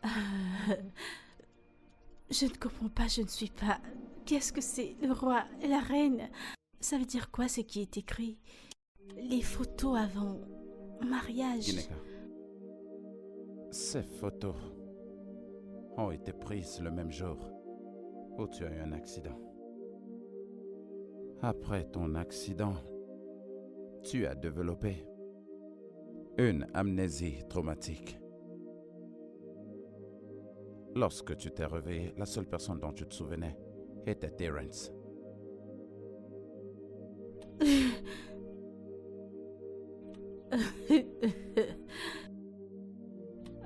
Euh, je ne comprends pas, je ne suis pas. Qu'est-ce que c'est, le roi et la reine? Ça veut dire quoi ce qui est écrit? Les photos avant mariage. Gineka, ces photos ont été prises le même jour où tu as eu un accident. Après ton accident, tu as développé une amnésie traumatique. Lorsque tu t'es réveillé, la seule personne dont tu te souvenais était Terence.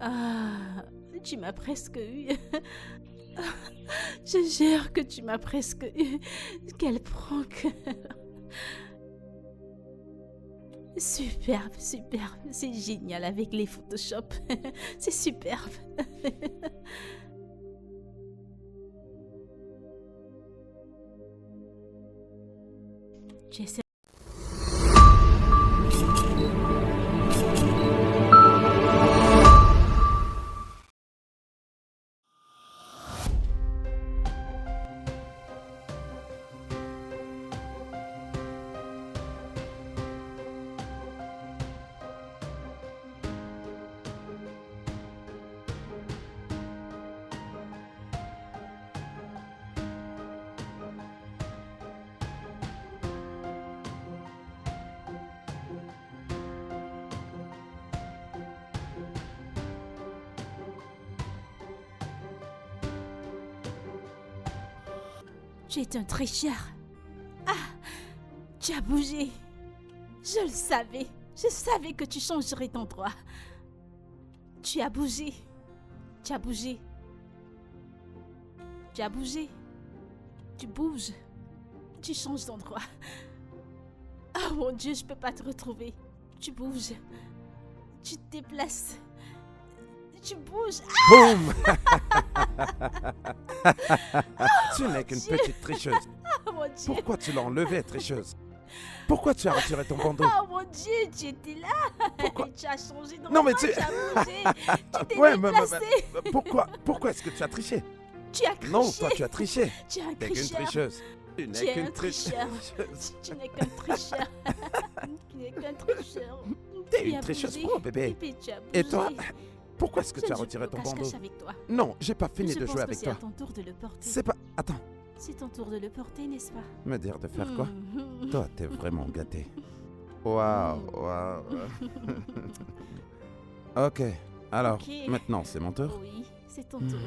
Ah, tu m'as presque eu. Je jure que tu m'as presque eu. Quel prank. Superbe, superbe. C'est génial avec les Photoshop. C'est superbe. J'essaie. Tu es un tricheur. Ah, tu as bougé. Je le savais. Je savais que tu changerais d'endroit. Tu as bougé. Tu as bougé. Tu as bougé. Tu bouges. Tu changes d'endroit. Oh mon Dieu, je peux pas te retrouver. Tu bouges. Tu te déplaces. Tu bouges. Boum! Tu n'es qu'une Dieu. petite tricheuse. Oh mon Dieu. Pourquoi tu l'as enlevée, tricheuse? Pourquoi tu as retiré ton bandeau? Oh mon Dieu, tu étais là. Pourquoi? Tu as changé d'endroit. Non, mais tu... Tu as bougé. Tu t'es Ouais, déplacé. pourquoi est-ce que tu as triché? Tu as triché. Non, toi tu as triché. Tu es un T'es qu'une tricheur. tricheuse. Tu Tu n'es es un qu'une tricheur. tricheuse. Tu n'es qu'un tricheur. Tu n'es qu'un tricheur. T'es Tu une as tricheuse bougé. pro, bébé. Et puis tu as bougé. Et toi, pourquoi est-ce que Je tu as ne joue retiré plus ton au bandeau? cache-cache avec toi. Non, j'ai pas fini Je de pense jouer que avec c'est à toi. ton tour de le porter. C'est pas... Attends, C'est ton tour de le porter, n'est-ce pas? me dire de faire quoi? Mhm. Toi, t'es vraiment gâté. Waouh, waouh. Ok, alors, Ok. maintenant c'est mon tour. Oui, c'est ton tour.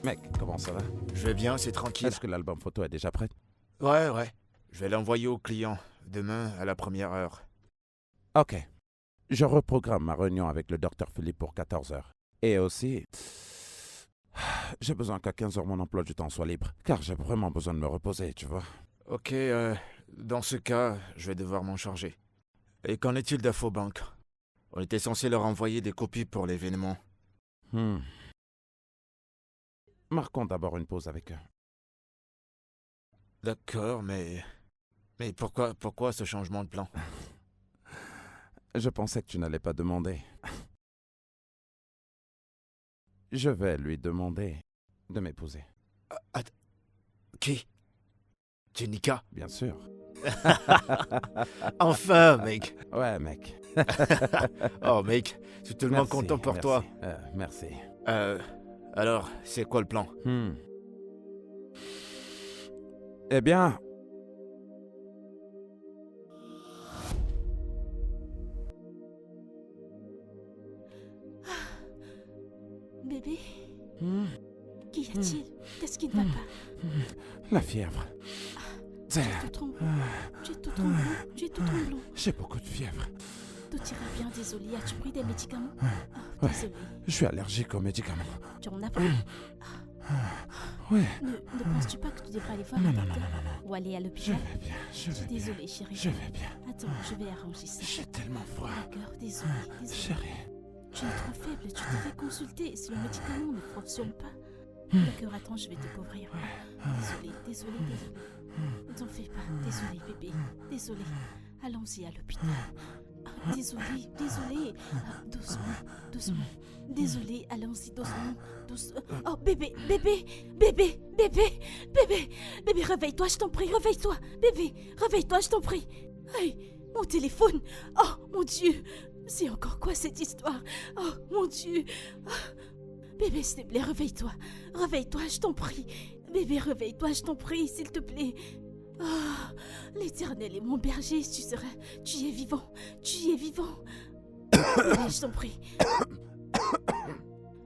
Mec, comment ça va? Je vais bien, c'est tranquille. Est-ce que l'album photo est déjà prêt? Ouais. Je vais l'envoyer au client demain à la première heure. Ok. Je reprogramme ma réunion avec le docteur Philippe pour 14h. Et aussi, j'ai besoin qu'à 15h mon emploi du temps soit libre, car j'ai vraiment besoin de me reposer, tu vois. Ok, dans ce cas, je vais devoir m'en charger. Et qu'en est-il d'Infobank? On était censé leur envoyer des copies pour l'événement. Marquons d'abord une pause avec eux. D'accord, mais pourquoi ce changement de plan? Je pensais que tu n'allais pas demander. Je vais lui demander de m'épouser. Qui? Jenica? Bien sûr. Enfin, mec. Ouais, mec. Oh, mec, je suis tellement Merci, content pour merci. toi. Merci. Alors, c'est quoi le plan? Eh bien... Bébé, Hmm, qu'y a-t-il? Qu'est-ce qui ne va pas? La fièvre. Tu es tout tremblant. Tu es tout tremblant. Tu es tout tremblant. J'ai beaucoup de fièvre. Tout ira bien, désolé. As-tu pris des médicaments? Ouais. Désolé. Je suis allergique aux médicaments. Tu en as pris? Oui. Ne penses-tu pas que tu devrais aller voir Non, un non, non, docteur? non, non. Ou aller à Je l'hôpital? vais bien, je Je vais suis bien. désolée, chérie. Je vais bien. Attends, je vais arranger ça. J'ai tellement froid. D'accord, désolée. Désolée. Chérie. Tu es trop faible, tu devrais consulter si le médicament ne fonctionne pas. D'accord, attends, je vais te couvrir. Désolée, désolée, désolée. Ne t'en fais pas. Désolée, bébé. Désolée. Allons-y à l'hôpital. Désolée, désolée. Doucement, doucement. Désolée, allons-y doucement, doucement. Oh, bébé, bébé, bébé, bébé, bébé. Bébé, réveille-toi, je t'en prie, réveille-toi. Bébé, réveille-toi, je t'en prie. Hey, mon téléphone. Oh, mon Dieu. C'est encore quoi cette histoire? Oh, mon Dieu. Bébé, s'il te plaît, réveille-toi. Réveille-toi, je t'en prie. Bébé, réveille-toi, je t'en prie, s'il te plaît. Ah, l'Éternel est mon berger, tu es vivant. Tu es vivant. Bébé, je t'en prie.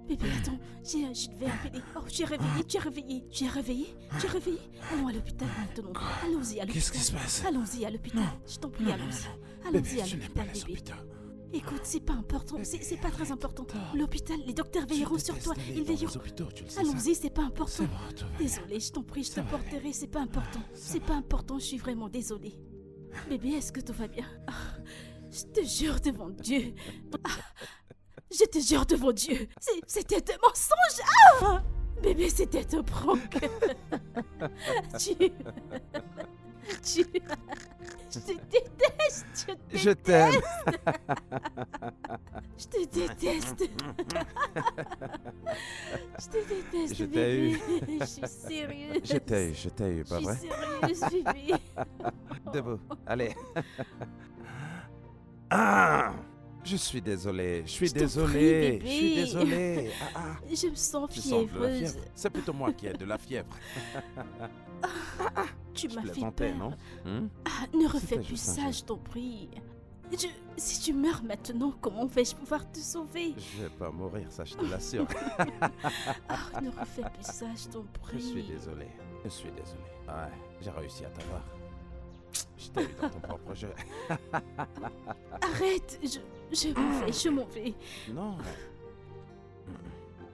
Bébé, attends, je devais appeler. Oh, tu es réveillé, tu es réveillé. Tu es réveillé, tu es réveillé. Allons à l'hôpital maintenant. Allons-y à l'hôpital. Qu'est-ce qui se passe? Allons-y à l'hôpital. Je t'en prie, allons-y. Bébé, Allons-y à je n'aime pas l'hôpital, les bébé. hôpitaux. Écoute, c'est pas important, c'est pas très important. L'hôpital, les docteurs veilleront sur toi, ils veilleront. Les hôpitaux, tu le sais. Allons-y, c'est pas important. C'est bon, tout va bien. Désolée, je t'en prie, je te Ça va porterai, c'est pas important. C'est pas important, je suis vraiment désolée. Bébé, est-ce que tout va bien? Je te jure devant Dieu. Je te jure devant Dieu. C'était un mensonge. Bébé, c'était un prank. Je te déteste. Je t'aime. Je te déteste. Je te déteste, Je t'ai bébé. eu. Je suis sérieuse. Je t'ai eu, pas Je vrai? suis sérieuse, bébé. Debout, allez. Ah! Je suis désolé, je suis Je t'en prie, désolé, je bébé. suis désolé. Je me sens Tu sens de la fiévreuse. fièvre? C'est plutôt moi qui ai de la fièvre. Tu Je m'as fait plaisantais, peur. non? Hmm? Ne refais C'était plus juste un ça, jeu. je t'en prie. Si tu meurs maintenant, comment vais-je pouvoir te sauver? Je vais pas mourir, ça je te l'assure. Ne refais plus ça, je t'en prie. Je suis désolé, je suis désolé. Ouais, j'ai réussi à t'avoir. Je t'ai eu dans ton propre jeu. Arrête, je m'en vais. Non.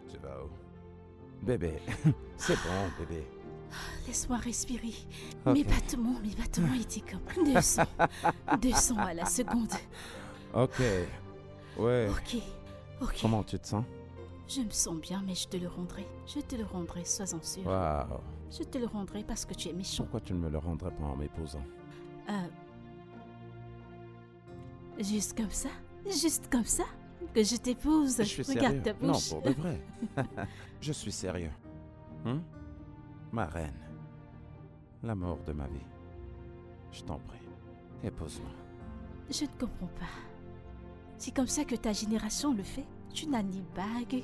Tu vas où? Bébé, c'est bon, bébé. Laisse-moi respirer. Ok. Mes battements étaient comme 200 à la seconde. Ok. Ouais. Ok. Comment tu te sens? Je me sens bien, mais je te le rendrai. Je te le rendrai, sois-en sûr. Waouh. Je te le rendrai parce que tu es méchant. Pourquoi tu ne me le rendrais pas en m'épousant? Juste comme ça? Juste comme ça? Que je t'épouse? Je suis Regarde sérieux. ta Non, bouche. pour de vrai. Je suis sérieux. Ma reine. L'amour de ma vie. Je t'en prie. Épouse-moi. Je ne comprends pas. C'est comme ça que ta génération le fait? Tu n'as ni bague,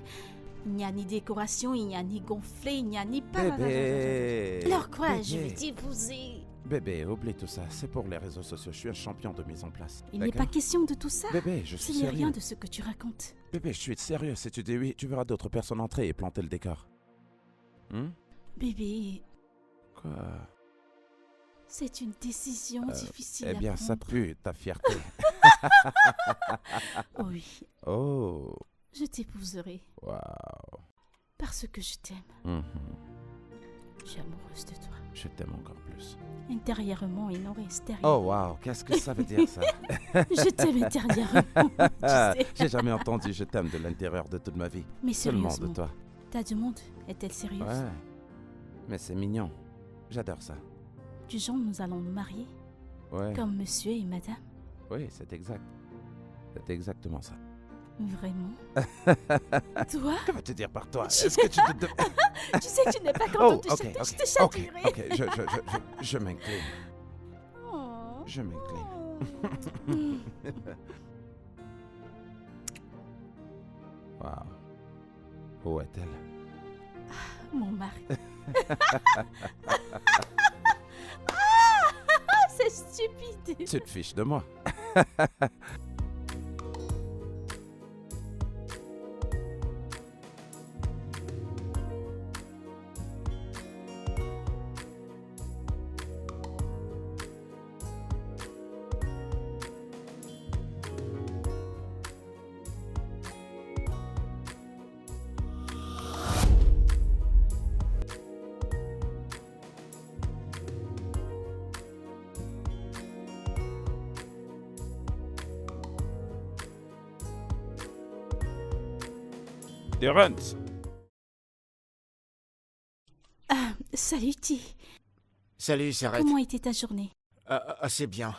il n'y a ni décoration, il n'y a ni gonflé, il n'y a ni pas. Bébé. Alors quoi? Je vais Bébé. t'épouser. Bébé, oublie tout ça. C'est pour les réseaux sociaux. Je suis un champion de mise en place. Il n'est pas D'accord? question de tout ça. Bébé, je Ce suis n'est sérieux. rien de ce que tu racontes. Bébé, je suis sérieux. Si tu dis oui, tu verras d'autres personnes entrer et planter le décor. Bébé, Quoi? c'est une décision difficile Eh bien, à ça prendre. pue, ta fierté. Oh oui, Oh, je t'épouserai waouh. parce que je t'aime. Mhm. Je suis amoureuse de toi. Je t'aime encore plus. Intérieurement et non extérieurement. Oh, waouh, qu'est-ce que ça veut dire, ça? Je t'aime intérieurement. Ah, Tu sais. j'ai jamais entendu je t'aime de l'intérieur de toute ma vie. Mais Seulement sérieusement, de toi. ta demande est-elle sérieuse? Ouais. Mais c'est mignon. J'adore ça. Du genre, nous allons nous marier Ouais. comme monsieur et madame? Oui, c'est exact. C'est exactement ça. Vraiment? Toi? Que vas-tu dire par toi? Tu- Est-ce que tu te... Tu sais que tu n'es pas Oh, content ok, de je ok. te châtierai. Ok, je m'incline. Oh. Je m'incline. Mm. Waouh. Où est-elle? Mon mari. Ah, c'est stupide. Tu te fiches de moi. Terence! Ah, salut T. Salut, Sarette. Comment était ta journée? Assez bien.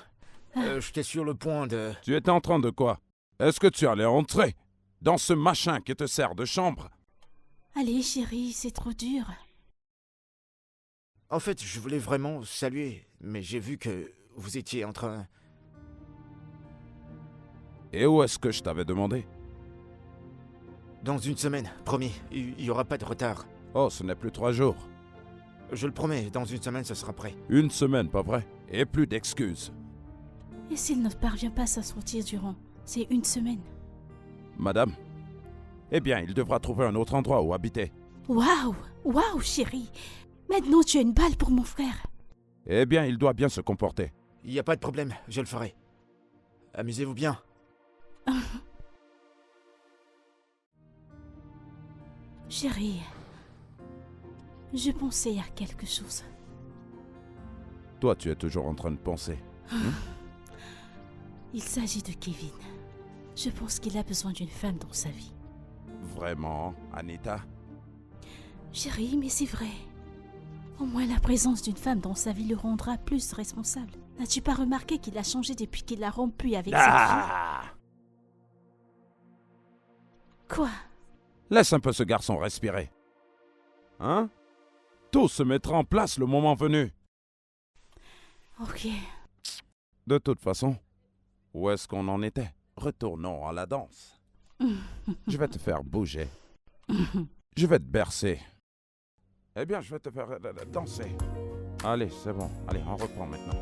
J'étais sur le point de... Tu étais en train de quoi? Est-ce que tu allais entrer dans ce machin qui te sert de chambre? Allez, chérie, c'est trop dur. En fait, je voulais vraiment saluer, mais j'ai vu que vous étiez en train... Et où est-ce que je t'avais demandé? Dans une semaine, promis, il n'y aura pas de retard. Oh, ce n'est plus 3 jours. Je le promets, dans une semaine, ce sera prêt. Une semaine, pas vrai? Et plus d'excuses. Et s'il ne parvient pas à s'en sortir durant ces 1 semaine? Madame? Eh bien, il devra trouver un autre endroit où habiter. Waouh! Waouh, chérie! Maintenant, tu as une balle pour mon frère. Eh bien, il doit bien se comporter. Il n'y a pas de problème, je le ferai. Amusez-vous bien. Chérie, je pensais à quelque chose. Toi, tu es toujours en train de penser. Il s'agit de Kevin. Je pense qu'il a besoin d'une femme dans sa vie. Vraiment, Anita? Chérie, mais c'est vrai. Au moins la présence d'une femme dans sa vie le rendra plus responsable. N'as-tu pas remarqué qu'il a changé depuis qu'il a rompu avec cette fille? Quoi? Laisse un peu ce garçon respirer. Hein? Tout se mettra en place le moment venu. Ok. De toute façon, où est-ce qu'on en était? Retournons à la danse. Je vais te faire bouger. Je vais te bercer. Eh bien, je vais te faire danser. Allez, c'est bon. Allez, on reprend maintenant.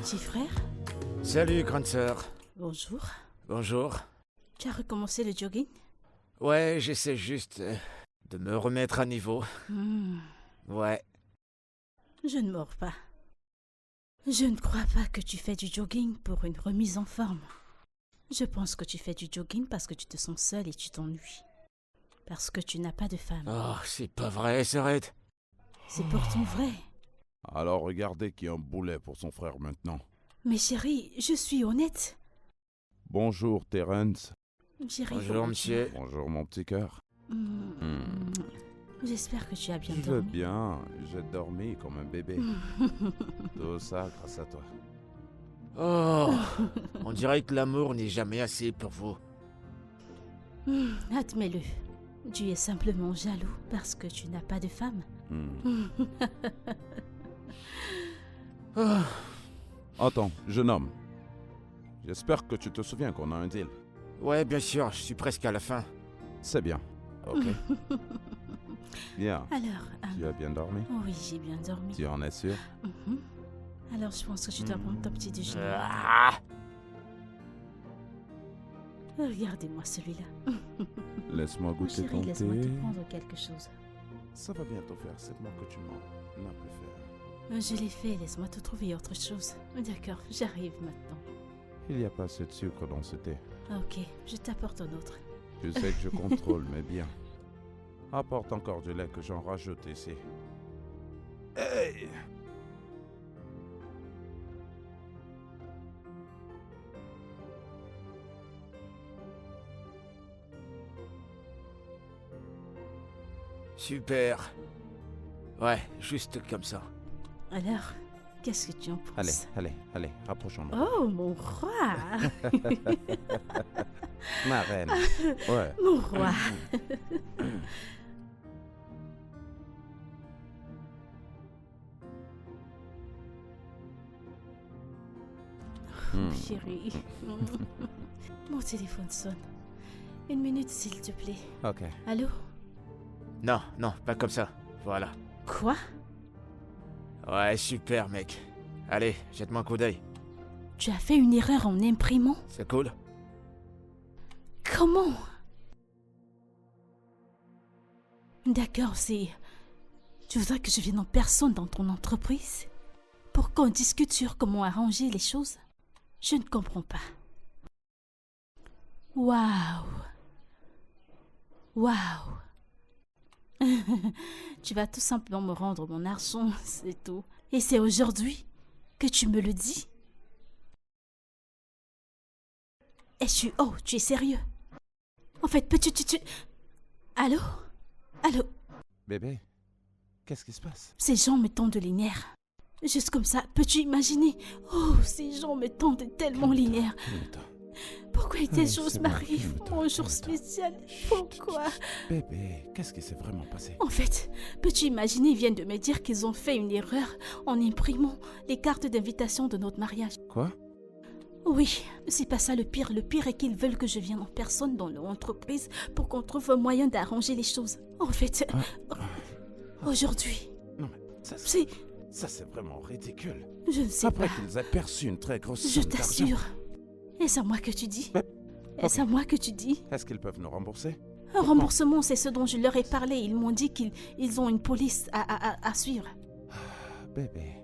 Petit frère? Salut, grande sœur. Bonjour. Bonjour. Tu as recommencé le jogging? Ouais, j'essaie juste de me remettre à niveau. Ouais. Je ne mords pas. Je ne crois pas que tu fais du jogging pour une remise en forme. Je pense que tu fais du jogging parce que tu te sens seul et tu t'ennuies. Parce que tu n'as pas de femme. Oh, c'est pas vrai, Sarette. C'est pourtant vrai. Alors regardez qui a un boulet pour son frère maintenant. Mais chérie, je suis honnête. Bonjour, Terence. Chérie, Bonjour, monsieur. Bonjour, mon petit cœur. J'espère que tu as bien Je vais dormi. bien. J'ai dormi comme un bébé. Tout ça grâce à toi. Oh, on dirait que l'amour n'est jamais assez pour vous. Admets-le. Tu es simplement jaloux parce que tu n'as pas de femme. Attends, jeune homme. J'espère que tu te souviens qu'on a un deal. Ouais, bien sûr, je suis presque à la fin. C'est bien. Ok. Bien. Alors, Tu as bien dormi? oui, j'ai bien dormi. Tu en es sûr? Alors, je pense que tu dois prendre ton petit déjeuner. Ah, Regardez-moi celui-là. Laisse-moi goûter Chérie, ton laisse-moi thé. te prendre quelque chose. Ça va bientôt faire 7 mois que tu m'en as plus fait. Je l'ai fait, laisse-moi te trouver autre chose. D'accord, j'arrive maintenant. Il n'y a pas assez de sucre dans ce thé. Ok, je t'apporte un autre. Tu sais que je contrôle, mais bien. Apporte encore du lait que j'en rajoute ici. Hey! super. Ouais, juste comme ça. Alors, qu'est-ce que tu en penses? Allez, rapprochons-nous. Oh, mon roi! Ma reine. Ouais. Mon roi! Chérie. Mon téléphone sonne. 1 minute, s'il te plaît. Ok. Allô? Non, non, pas comme ça. Voilà. Quoi? Ouais, super, mec. Allez, jette-moi un coup d'œil. Tu as fait une erreur en imprimant? C'est cool? Comment? D'accord, c'est... Tu voudrais que je vienne en personne dans ton entreprise? pour qu'on discute sur comment arranger les choses? Je ne comprends pas. Waouh! Waouh! Tu vas tout simplement me rendre mon argent, c'est tout. Et c'est aujourd'hui que tu me le dis? Oh, tu es sérieux? En fait, peux-tu... Allô? Allô? Bébé, qu'est-ce qui se passe? Ces gens me tendent les nerfs. Juste comme ça, peux-tu imaginer? Oh, ces gens me tendent tellement les nerfs. Calme-toi. Pourquoi des choses c'est bon, m'arrivent? calme-toi, Mon jour calme-toi. spécial. Chut, Pourquoi? chut, chut. Bébé, qu'est-ce qui s'est vraiment passé? En fait, peux-tu imaginer, ils viennent de me dire qu'ils ont fait une erreur en imprimant les cartes d'invitation de notre mariage. Quoi? Oui, c'est pas ça le pire. Le pire est qu'ils veulent que je vienne en personne dans leur entreprise pour qu'on trouve un moyen d'arranger les choses. En fait, aujourd'hui, Non mais, c'est... ça c'est vraiment ridicule. Je ne sais Après pas. qu'ils aient perçu une très grosse Je somme d'argent. t'assure. Est-ce à moi que tu dis? Mais- Est-ce à moi que tu dis? Est-ce qu'ils peuvent nous rembourser? Un remboursement, c'est ce dont je leur ai parlé. Ils m'ont dit qu'ils ont une police à suivre. Bébé.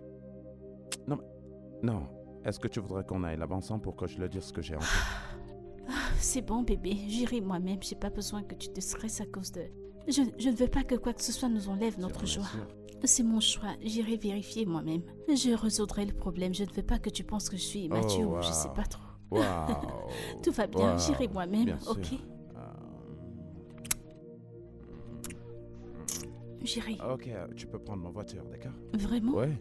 Non mais... Non. Est-ce que tu voudrais qu'on aille là-bas ensemble pour que je leur dise ce que j'ai en tête? C'est bon, bébé. J'irai moi-même. J'ai pas besoin que tu te stresses à cause de... Je ne veux pas que quoi que ce soit nous enlève notre Sûrement, joie. sûr. C'est mon choix. J'irai vérifier moi-même. Je résoudrai le problème. Je ne veux pas que tu penses que je suis immature ou je sais pas trop. Waouh. Tout va bien. Wow. J'irai moi-même, Bien ok? sûr. J'irai. Ok, tu peux prendre ma voiture, d'accord? Vraiment? Ouais.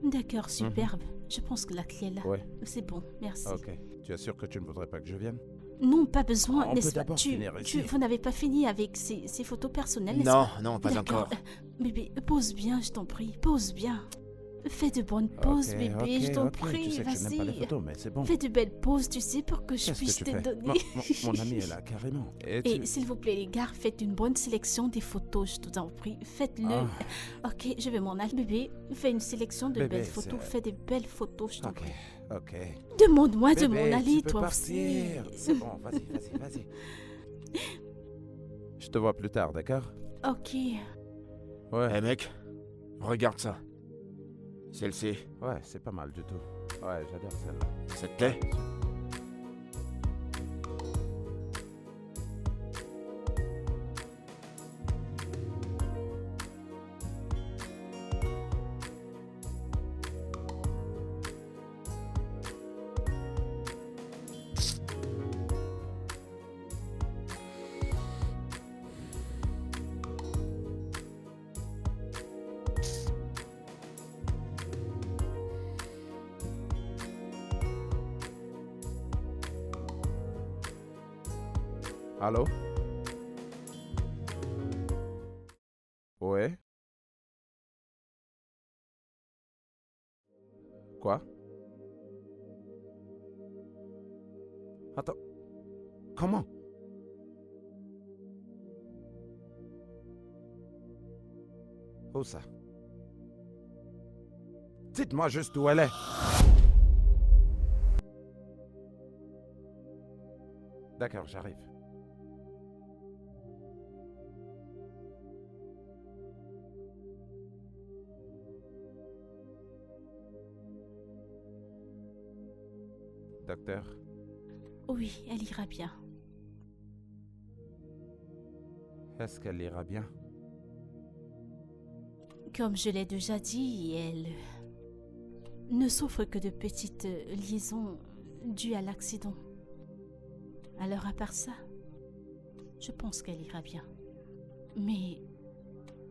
D'accord, superbe. Je pense que la clé est là. Ouais. C'est bon, merci. Ok. Tu es sûr que tu ne voudrais pas que je vienne? Non, pas besoin, On n'est-ce peut pas? d'abord finir ici. Vous n'avez pas fini avec ces photos personnelles, n'est-ce Non, pas? non, pas D'accord. encore. Bébé, pose bien, je t'en prie. Pose bien. Fais de bonnes poses, Ok, bébé, ok, je t'en ok. prie. Tu sais que je n'aime pas les Vas-y. photos, mais c'est bon. Fais de belles poses, tu sais, pour que je Qu'est-ce puisse que te tu fais? donner. Mon ami est là, carrément. Et Et s'il vous plaît, les gars, faites une bonne sélection des photos, je t'en prie. Faites-le. Ok, je vais m'en aller. Bébé, fais une sélection de Bébé, belles photos. c'est- Fais des belles photos, je t'en Ok, prie. ok. Demande-moi de Bébé, m'en aller, tu peux toi partir. aussi. C'est bon, vas-y. Je te vois plus tard, d'accord? Ok. Ouais. Eh mec, regarde ça. Celle-ci, Ouais, c'est pas mal du tout. Ouais, j'adore celle-là. ça te plaît? Allô? Ouais? Quoi? Attends. Comment? Où ça? Dites-moi juste où elle est. D'accord, j'arrive. Docteur, Oui, elle ira bien. est-ce qu'elle ira bien? Comme je l'ai déjà dit, elle ne souffre que de petites liaisons dues à l'accident. Alors à part ça, je pense qu'elle ira bien. Mais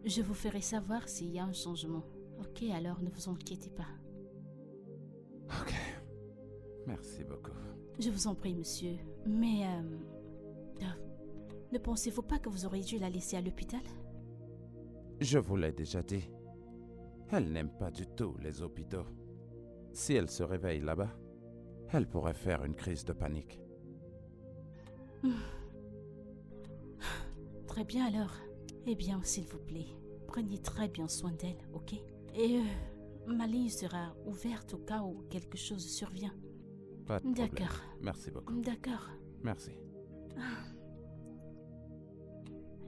je vous ferai savoir s'il y a un changement. Ok, alors ne vous inquiétez pas. Ok. Merci beaucoup. Je vous en prie, monsieur. Mais ne pensez-vous pas que vous auriez dû la laisser à l'hôpital? Je vous l'ai déjà dit. Elle n'aime pas du tout les hôpitaux. Si elle se réveille là-bas, elle pourrait faire une crise de panique. Très bien alors. Eh bien, s'il vous plaît, prenez très bien soin d'elle, ok? Et ma ligne sera ouverte au cas où quelque chose survient. Pas de problème. D'accord. Merci beaucoup. D'accord. Merci.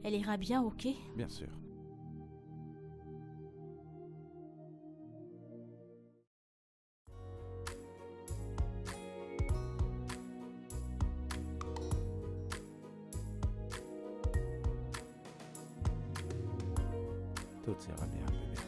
Elle ira bien, ok? Bien sûr. Tout ira bien, bébé.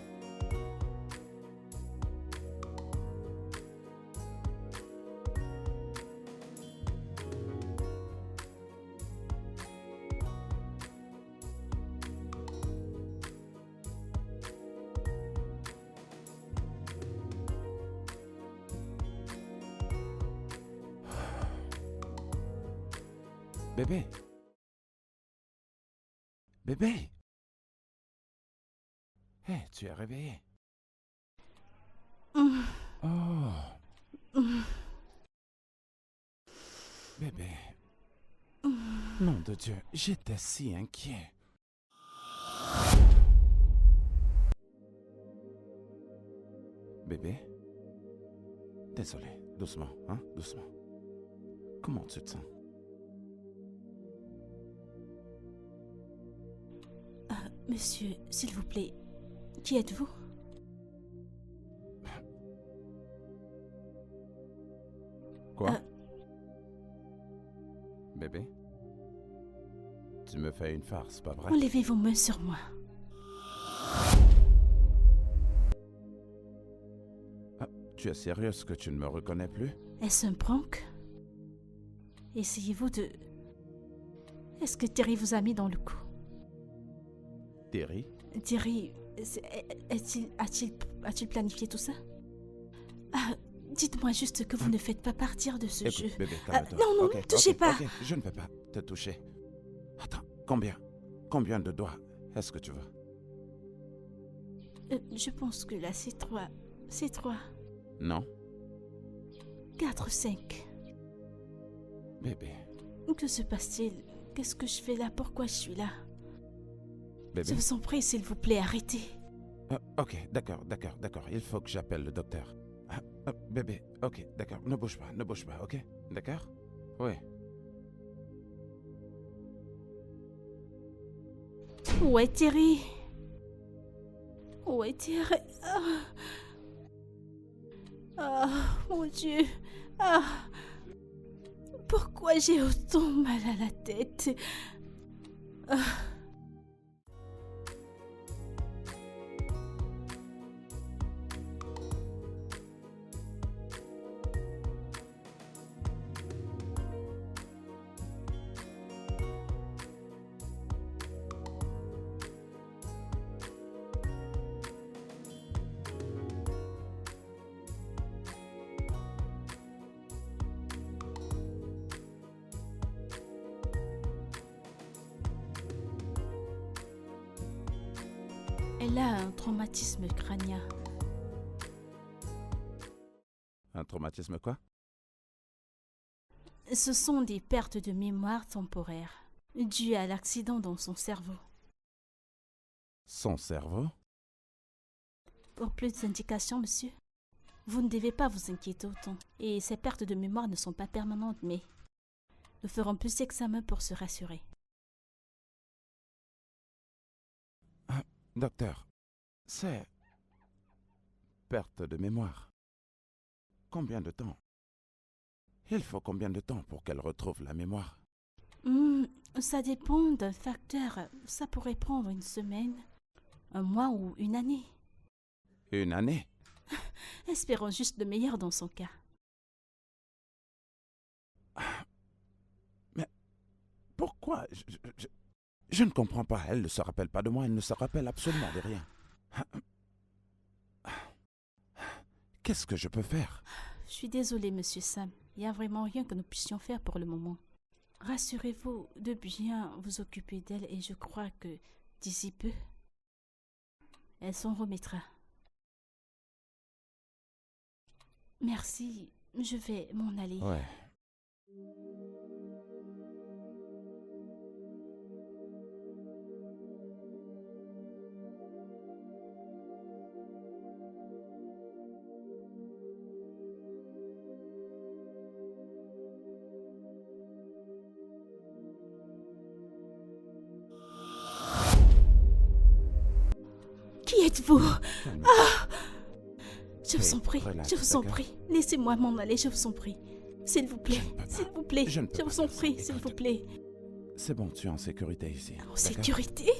Bébé. Bébé. Hé, tu es réveillé. Oh. Bébé. Nom de Dieu, j'étais si inquiet. Bébé. Désolé, doucement, hein, doucement. Comment tu te sens? Monsieur, s'il vous plaît, qui êtes-vous? Quoi? Bébé? Tu me fais une farce, pas vrai? Enlevez vos mains sur moi. Ah, tu es sérieuse que tu ne me reconnais plus? Est-ce un prank? Essayez-vous de... Est-ce que Terry vous a mis dans le coup? Terry? Terry, a-t-il planifié tout ça? Ah, dites-moi juste que vous ne faites pas partir de ce Écoute, jeu. bébé, calme-toi. Non, non, Ok, ne touchez ok, pas. ok, je ne vais pas te toucher. Attends, combien de doigts est-ce que tu veux? Je pense que là, c'est 3. C'est 3. Non? 4, 5. Bébé, Que se passe-t-il? Qu'est-ce que je fais là? Pourquoi je suis là? bébé. Je vous en prie, s'il vous plaît, arrêtez. Ok, d'accord. Il faut que j'appelle le docteur. Bébé, ok, d'accord. Ne bouge pas, ok? D'accord? Oui. Où est Terry? Où est Terry? Mon Dieu. Pourquoi j'ai autant mal à la tête? Elle a un traumatisme crânien. Un traumatisme quoi? Ce sont des pertes de mémoire temporaires dues à l'accident dans son cerveau. Son cerveau? Pour plus d'indications, monsieur, vous ne devez pas vous inquiéter autant. Et ces pertes de mémoire ne sont pas permanentes, mais nous ferons plus d'examens pour se rassurer. Docteur, c'est... perte de mémoire. Combien de temps? Il faut combien de temps pour qu'elle retrouve la mémoire? Ça dépend d'un facteur. Ça pourrait prendre une semaine, un mois ou une année. Une année? Espérons juste le meilleur dans son cas. Mais pourquoi? Je ne comprends pas. Elle ne se rappelle pas de moi. Elle ne se rappelle absolument de rien. Qu'est-ce que je peux faire? Je suis désolée, monsieur Sam. Il n'y a vraiment rien que nous puissions faire pour le moment. Rassurez-vous de bien vous occuper d'elle et je crois que d'ici peu, elle s'en remettra. Merci, je vais m'en aller. Ouais. Qui êtes-vous? Je vous en prie, relax, je vous en d'accord? prie. Laissez-moi m'en aller, je vous en prie. S'il vous plaît, Je ne peux pas. s'il vous plaît. Je ne peux Je pas vous en faire ça. prie, s'il Écoute. vous plaît. C'est bon, tu es en sécurité ici. En d'accord? sécurité?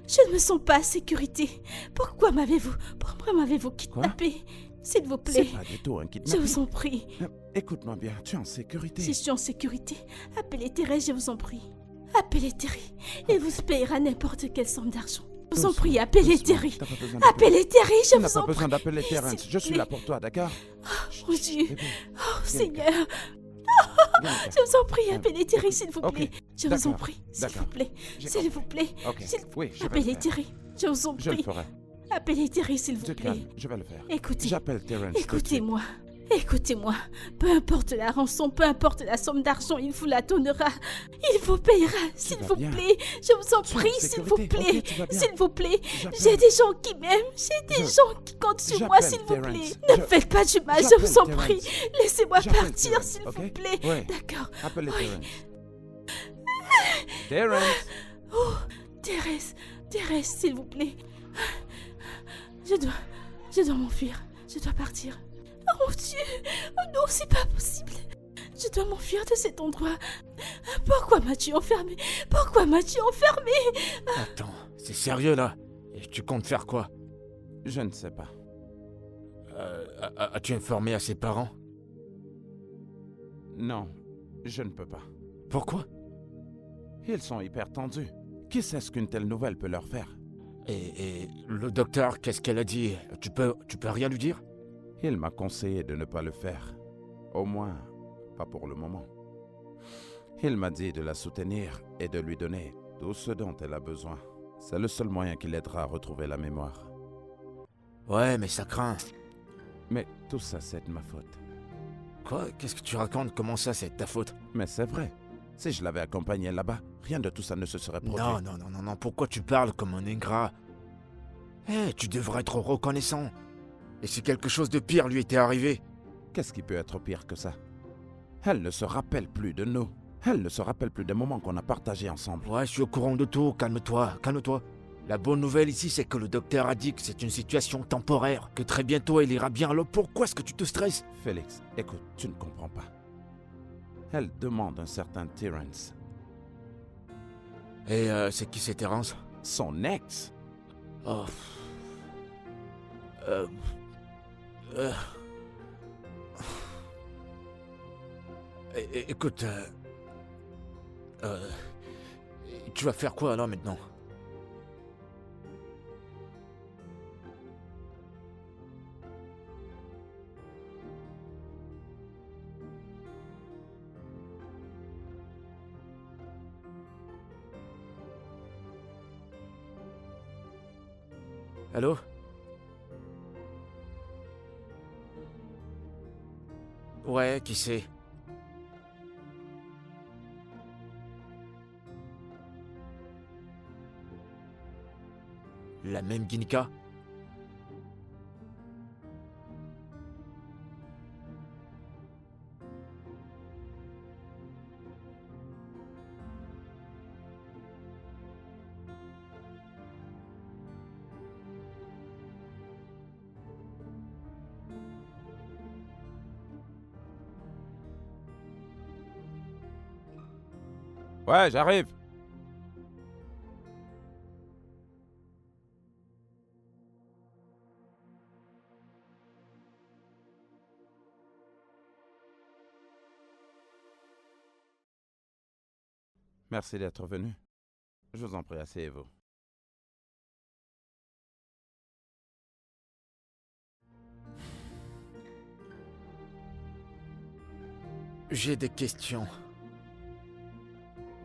Je ne me sens pas en sécurité. Pourquoi m'avez-vous kidnappé? S'il vous C'est plaît, pas du tout un je kidnapping. vous en prie. Écoute-moi bien, tu es en sécurité. Si je suis en sécurité, appelez Thérèse, je vous en prie. Appelez Terry. Il vous payera n'importe quelle somme d'argent. Je vous en prie, appelez Doucement, Terry. t'as pas besoin d'appeler- Appelez Terry, je Tu n'as vous pas en besoin prie. d'appeler Terrence. S'il Je vous suis là plaît. pour toi, d'accord? Mon Dieu. Bébé, Oh, viens, Seigneur. viens, Je vous en prie, appelez Terry, s'il vous Ok, plaît. Je vous en d'accord, prie, s'il d'accord. vous plaît. J'ai S'il vous compris. plaît. Ok, S'il- oui, je vais le Appelez faire. Terry. Je vous en Je le prie. ferai. Appelez Terry, s'il vous Tu te calmes, plaît. je vais le faire. Écoutez. J'appelle Terrence. tout de suite. Écoutez-moi. Écoutez-moi. Peu importe la rançon, peu importe la somme d'argent, il vous la donnera. Il vous payera, s'il vas vous bien. plaît. Je vous en Tu es en prie, s'il vous sécurité. plaît. Ok, tu vas bien. S'il vous plaît. J'appelle- J'ai des gens qui m'aiment. J'ai des Je- gens qui comptent sur moi, j'appelle s'il vous Terrence. plaît. Ne Je- faites pas du mal, je j'appelle vous en Terrence. prie. Laissez-moi J'appelle partir, Terrence, s'il ok? vous plaît. Ouais. D'accord. Appelez Oui. Terrence. Terrence. Oh, Thérèse, s'il vous plaît. Je dois m'enfuir. Je dois partir. Oh mon Dieu. Oh non, c'est pas possible. Je dois m'enfuir de cet endroit. Pourquoi m'as-tu enfermé? Pourquoi m'as-tu enfermé? Attends, c'est sérieux là? Et tu comptes faire quoi? Je ne sais pas. As-tu informé à ses parents? Non, je ne peux pas. Pourquoi? Ils sont hyper tendus. Qui sait ce qu'une telle nouvelle peut leur faire? Et le docteur, qu'est-ce qu'elle a dit? Tu peux rien lui dire? Il m'a conseillé de ne pas le faire. Au moins, pas pour le moment. Il m'a dit de la soutenir et de lui donner tout ce dont elle a besoin. C'est le seul moyen qui l'aidera à retrouver la mémoire. Ouais, mais ça craint. Mais tout ça, c'est de ma faute. Quoi? Qu'est-ce que tu racontes? Comment ça, c'est de ta faute? Mais c'est vrai. Si je l'avais accompagnée là-bas, rien de tout ça ne se serait produit. Non, pourquoi tu parles comme un ingrat? Tu devrais être reconnaissant. Et si quelque chose de pire lui était arrivé? Qu'est-ce qui peut être pire que ça? Elle ne se rappelle plus de nous. Elle ne se rappelle plus des moments qu'on a partagés ensemble. Ouais, je suis au courant de tout, calme-toi. La bonne nouvelle ici, c'est que le docteur a dit que c'est une situation temporaire, que très bientôt elle ira bien, alors pourquoi est-ce que tu te stresses? Félix, écoute, tu ne comprends pas. Elle demande un certain Terrence. Et c'est qui c'est Terrence? Son ex. Oh. Écoute, tu vas faire quoi alors maintenant? Allô? Ouais, qui c'est? La même Ginika? Ouais, j'arrive. Merci d'être venu. Je vous en prie, asseyez-vous. J'ai des questions.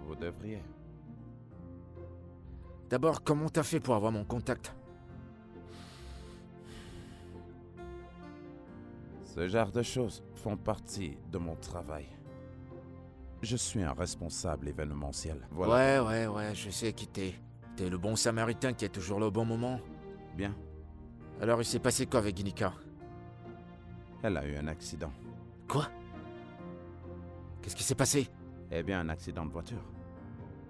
Vous devriez. D'abord, comment t'as fait pour avoir mon contact? Ce genre de choses font partie de mon travail. Je suis un responsable événementiel. Voilà. Ouais, je sais qui t'es. T'es le bon samaritain qui est toujours là au bon moment. Bien. Alors il s'est passé quoi avec Ginika? Elle a eu un accident. Quoi? Qu'est-ce qui s'est passé? Eh bien, un accident de voiture.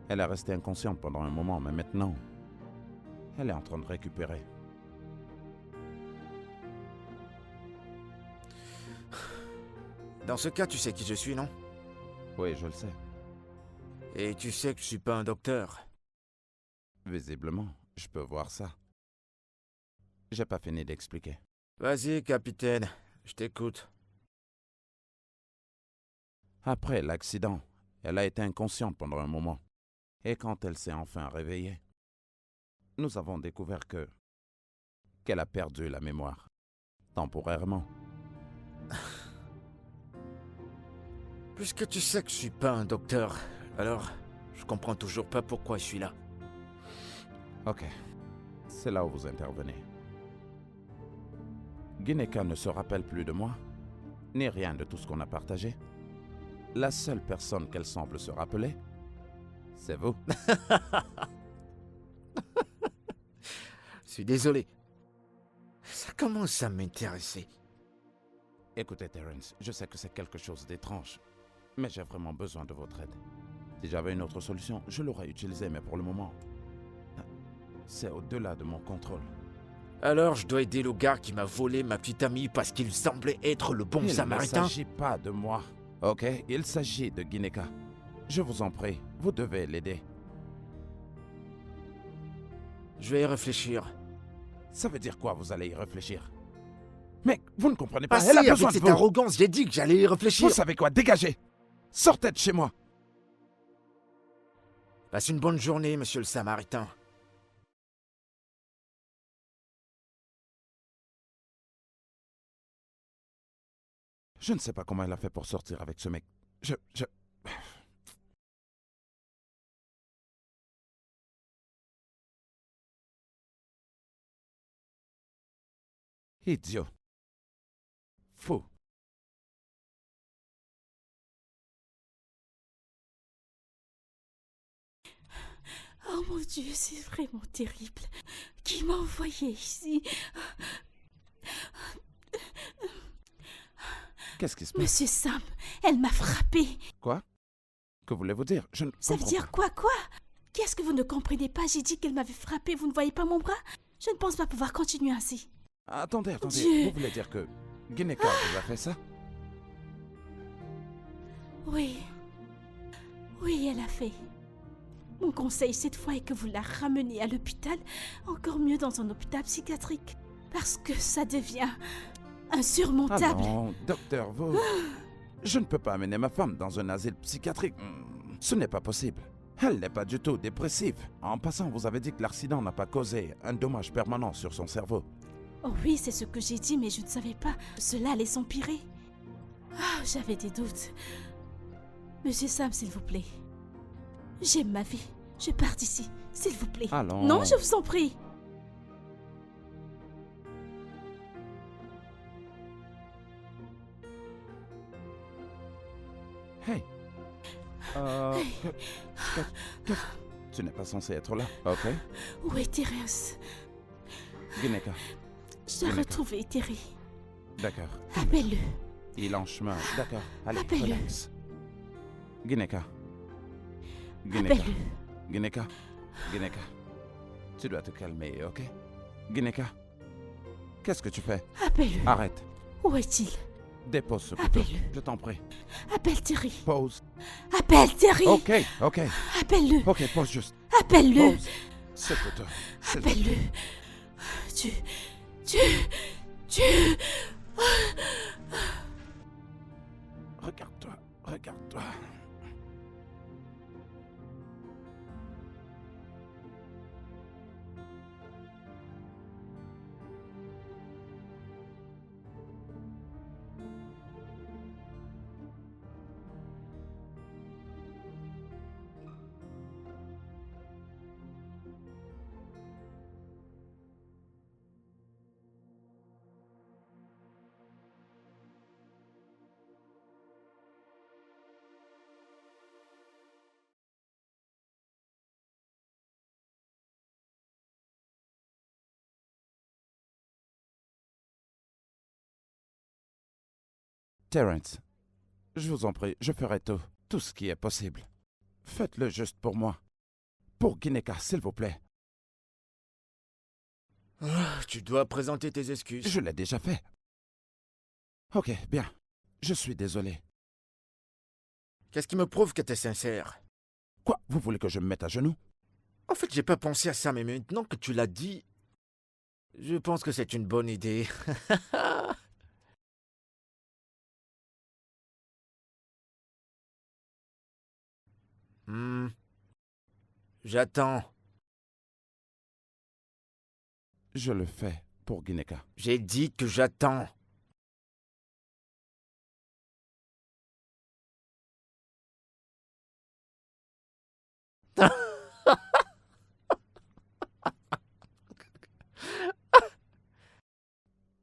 Elle est restée inconsciente pendant un moment, mais maintenant, elle est en train de récupérer. Dans ce cas, tu sais qui je suis, non? Oui, je le sais. Et tu sais que je suis pas un docteur. Visiblement, Je peux voir ça. J'ai pas fini d'expliquer. Vas-y, capitaine, je t'écoute. Après l'accident, elle a été inconsciente pendant un moment. Et quand elle s'est enfin réveillée, nous avons découvert qu'elle a perdu la mémoire. Temporairement. Puisque tu sais que je suis pas un docteur, alors je comprends toujours pas pourquoi je suis là. Ok. C'est là où vous intervenez. Gineka ne se rappelle plus de moi, ni rien de tout ce qu'on a partagé. La seule personne qu'elle semble se rappeler, c'est vous. Je suis désolé. Ça commence à m'intéresser. Écoutez, Terence, je sais que c'est quelque chose d'étrange, mais j'ai vraiment besoin de votre aide. Si j'avais une autre solution, je l'aurais utilisée, mais pour le moment, c'est au-delà de mon contrôle. Alors je dois aider le gars qui m'a volé ma petite amie parce qu'il semblait être le bon samaritain. Il ne s'agit pas de moi, ok? Il s'agit de Gineka. Je vous en prie, vous devez l'aider. Je vais y réfléchir. Ça veut dire quoi, vous allez y réfléchir? Mec, vous ne comprenez pas, Passez elle a avec besoin de cette vous. arrogance, j'ai dit que j'allais y réfléchir. Vous savez quoi, dégagez. Sortez de chez moi. Passe une bonne journée, monsieur le samaritain. Je ne sais pas comment elle a fait pour sortir avec ce mec. Je... Idiot. Fou. Oh mon Dieu, c'est vraiment terrible. Qui m'a envoyé ici? Qu'est-ce qui se passe? Monsieur Sam, elle m'a frappé. Quoi? Que voulez-vous dire? Je ne Ça veut comprends dire quoi? Qu'est-ce que vous ne comprenez pas? J'ai dit qu'elle m'avait frappé, vous ne voyez pas mon bras? Je ne pense pas pouvoir continuer ainsi. pas. Attendez. Dieu. Vous voulez dire que Gineka vous a fait ça? Oui, elle a fait. Mon conseil cette fois est que vous la ramenez à l'hôpital, encore mieux dans un hôpital psychiatrique, parce que ça devient insurmontable. Ah non, docteur, vous... Je ne peux pas amener ma femme dans un asile psychiatrique. Ce n'est pas possible. Elle n'est pas du tout dépressive. En passant, vous avez dit que l'accident n'a pas causé un dommage permanent sur son cerveau. Oh oui, c'est ce que j'ai dit, mais je ne savais pas. Cela allait s'empirer. Ah, j'avais des doutes. Monsieur Sam, s'il vous plaît. J'aime ma vie. Je pars d'ici, s'il vous plaît. Allons. Non, je vous en prie. Hey. Tu n'es pas censé être là, ok? Où est Terence? Gineka. Je dois retrouver Terry. D'accord. Appelle-le. Il est en chemin. D'accord. Allez, Appelle-le. relax. Gineka. Appelle-le. Gineka. Tu dois te calmer, ok? Gineka. Qu'est-ce que tu fais? Appelle-le. Arrête. Où est-il? Dépose ce couteau. Appelle-le. Je t'en prie. Appelle Terry. Pause. Appelle Terry. Ok. Appelle-le. Ok, pause juste. Appelle-le. Pause. Ce couteau. Appelle-le. Tu... Regarde-toi. Terence, je vous en prie, je ferai tout ce qui est possible. Faites-le juste pour moi. Pour Gineka, s'il vous plaît. Tu dois présenter tes excuses. Je l'ai déjà fait. Ok, bien. Je suis désolé. Qu'est-ce qui me prouve que t'es sincère? Quoi? Vous voulez que je me mette à genoux? En fait, j'ai pas pensé à ça, mais maintenant que tu l'as dit, je pense que c'est une bonne idée. Hmm, J'attends. Je le fais pour Gineka. J'ai dit que j'attends.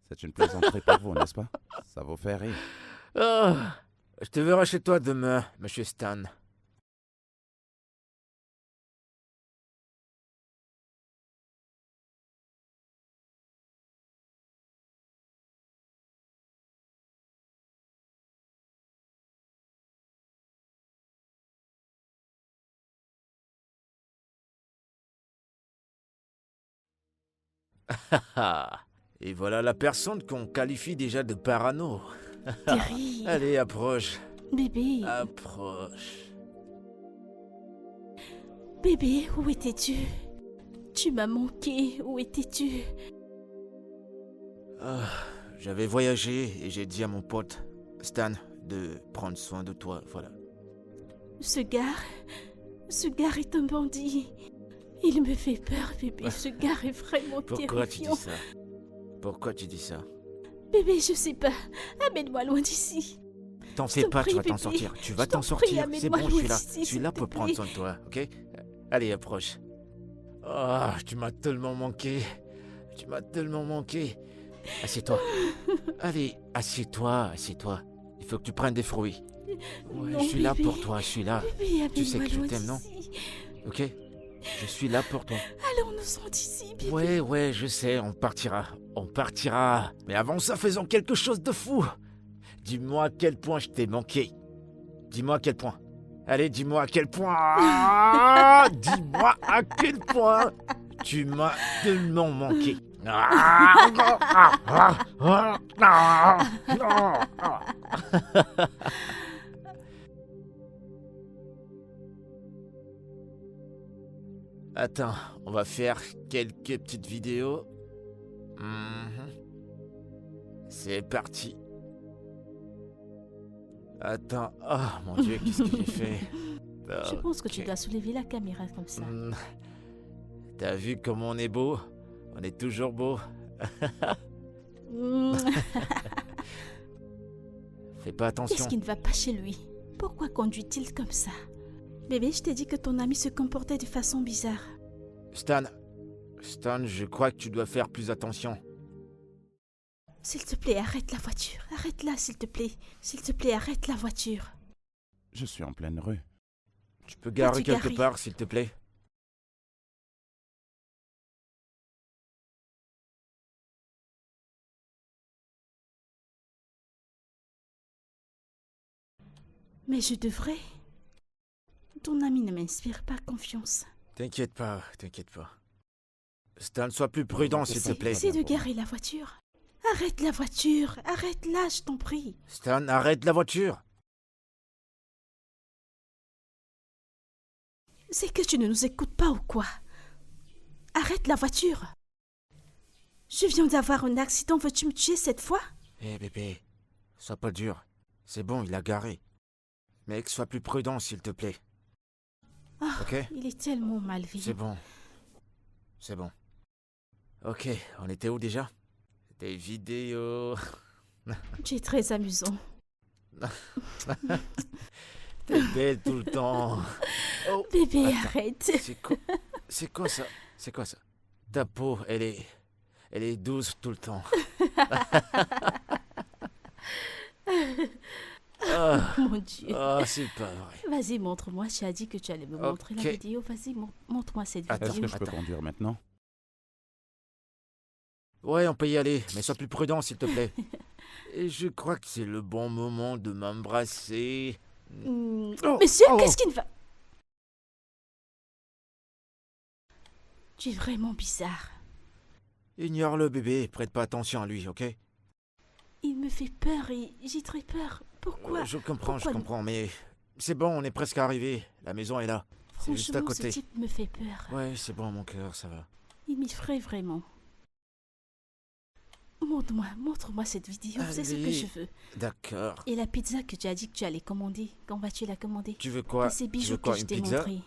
C'est une plaisanterie pour vous, n'est-ce pas? Ça vous fait rire. Ah, je te verrai chez toi demain, monsieur Stan. Ah, et voilà la personne qu'on qualifie déjà de parano. Terry, Allez, approche. bébé, Approche. bébé, où étais-tu? Tu m'as manqué, où étais-tu? Ah, j'avais voyagé et j'ai dit à mon pote, Stan, de prendre soin de toi, voilà. Ce gars est un bandit. Il me fait peur, bébé. Ce gars est vraiment Pourquoi tu terrifiant. dis ça? Pourquoi tu dis ça? Bébé, je sais pas. Amène-moi loin d'ici. T'en Je fais t'en pas, prie, tu vas t'en bébé. sortir. Tu vas Je t'en t'en prie, sortir. C'est amène-moi bon, je suis loin là. d'ici, Je suis là s'il te pour prendre plaît. soin de toi, ok? Allez, approche. Ah, tu m'as tellement manqué. Tu m'as tellement manqué. Assieds-toi. Allez, assieds-toi, assieds-toi. Il faut que tu prennes des fruits. Ouais, Non, je suis là bébé. pour toi, je suis là. Bébé, Tu sais amène-moi que je loin t'aime, non? d'ici. Ok? Je suis là pour toi. Allons-nous-en d'ici, bébé. Ouais, je sais, on partira. On partira. Mais avant ça, faisons quelque chose de fou. Dis-moi à quel point je t'ai manqué. Dis-moi à quel point. Allez, dis-moi à quel point. Dis-moi à quel point tu m'as tellement manqué. Attends, on va faire quelques petites vidéos. C'est parti. Attends, oh mon Dieu, qu'est-ce que j'ai fait? Je pense que tu Ok. dois soulever la caméra comme ça. T'as vu comme on est beau? On est toujours beau. Mm. Fais pas attention. Qu'est-ce qui ne va pas chez lui? Pourquoi conduit-il comme ça? Bébé, je t'ai dit que ton ami se comportait de façon bizarre. Stan, je crois que tu dois faire plus attention. S'il te plaît, arrête la voiture. Arrête-la, s'il te plaît. S'il te plaît, arrête la voiture. Je suis en pleine rue. Tu peux garer Vas-tu quelque garer? part, s'il te plaît? Mais je devrais. Ton ami ne m'inspire pas confiance. T'inquiète pas, t'inquiète pas. Stan, sois plus prudent, s'il te plaît. Essaie de garer la voiture. Arrête la voiture. Arrête-la, je t'en prie. Stan, arrête la voiture. C'est que tu ne nous écoutes pas ou quoi? Arrête la voiture. Je viens d'avoir un accident. Veux-tu me tuer cette fois? Eh bébé, sois pas dur. C'est bon, il a garé. Mec, sois plus prudent, s'il te plaît. Ah, Ok? il est tellement C'est malveillant. bon. C'est bon. Ok, on était où déjà? Des vidéos. Tu es très amusant. T'es belle tout le temps. Oh, Bébé, attends. arrête. C'est quoi ça? C'est quoi ça? Ta peau, elle est douce tout le temps. Ah, Mon Dieu. c'est pas vrai. Vas-y, montre-moi. Tu as dit que tu allais me montrer la Ok. vidéo. Vas-y, montre-moi cette Attends, Est-ce vidéo. que je peux Attends. conduire maintenant? Ouais, on peut y aller, mais sois plus prudent, s'il te plaît. Et je crois que c'est le bon moment de m'embrasser. Oh, Monsieur, oh. qu'est-ce qui ne va... Tu es vraiment bizarre. Ignore-le, bébé. Prête pas attention à lui, ok? Il me fait peur et j'ai très peur. Pourquoi? Je comprends, Pourquoi mais c'est bon, on est presque arrivé. La maison est là. C'est juste à Franchement, ce côté. type me fait peur. Ouais, c'est bon, mon cœur, ça va. Il m'effraie vraiment. Montre-moi cette vidéo, c'est ce que Allez. je veux. D'accord. Et la pizza que tu as dit que tu allais commander, quand vas-tu la commander? Tu veux quoi? Et ces Tu bijoux veux quoi, que je une t'ai pizza? montrés.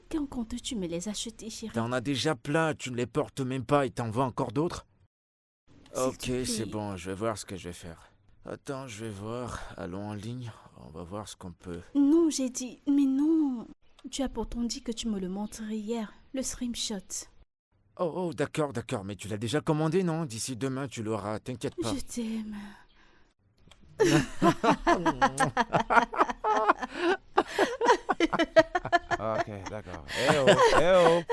Quand comptes-tu me les acheter, chérie? T'en as déjà plein, tu ne les portes même pas et t'en veux encore d'autres? S'il Ok, te plaît. c'est bon, je vais voir ce que je vais faire. Attends, je vais voir. Allons en ligne, on va voir ce qu'on peut... Non, j'ai dit, mais non. Tu as pourtant dit que tu me le montrais hier, le screenshot. Oh, d'accord, mais tu l'as déjà commandé, non? D'ici demain, tu l'auras, t'inquiète pas. Je t'aime. Ok, d'accord. Eh oh, eh oh.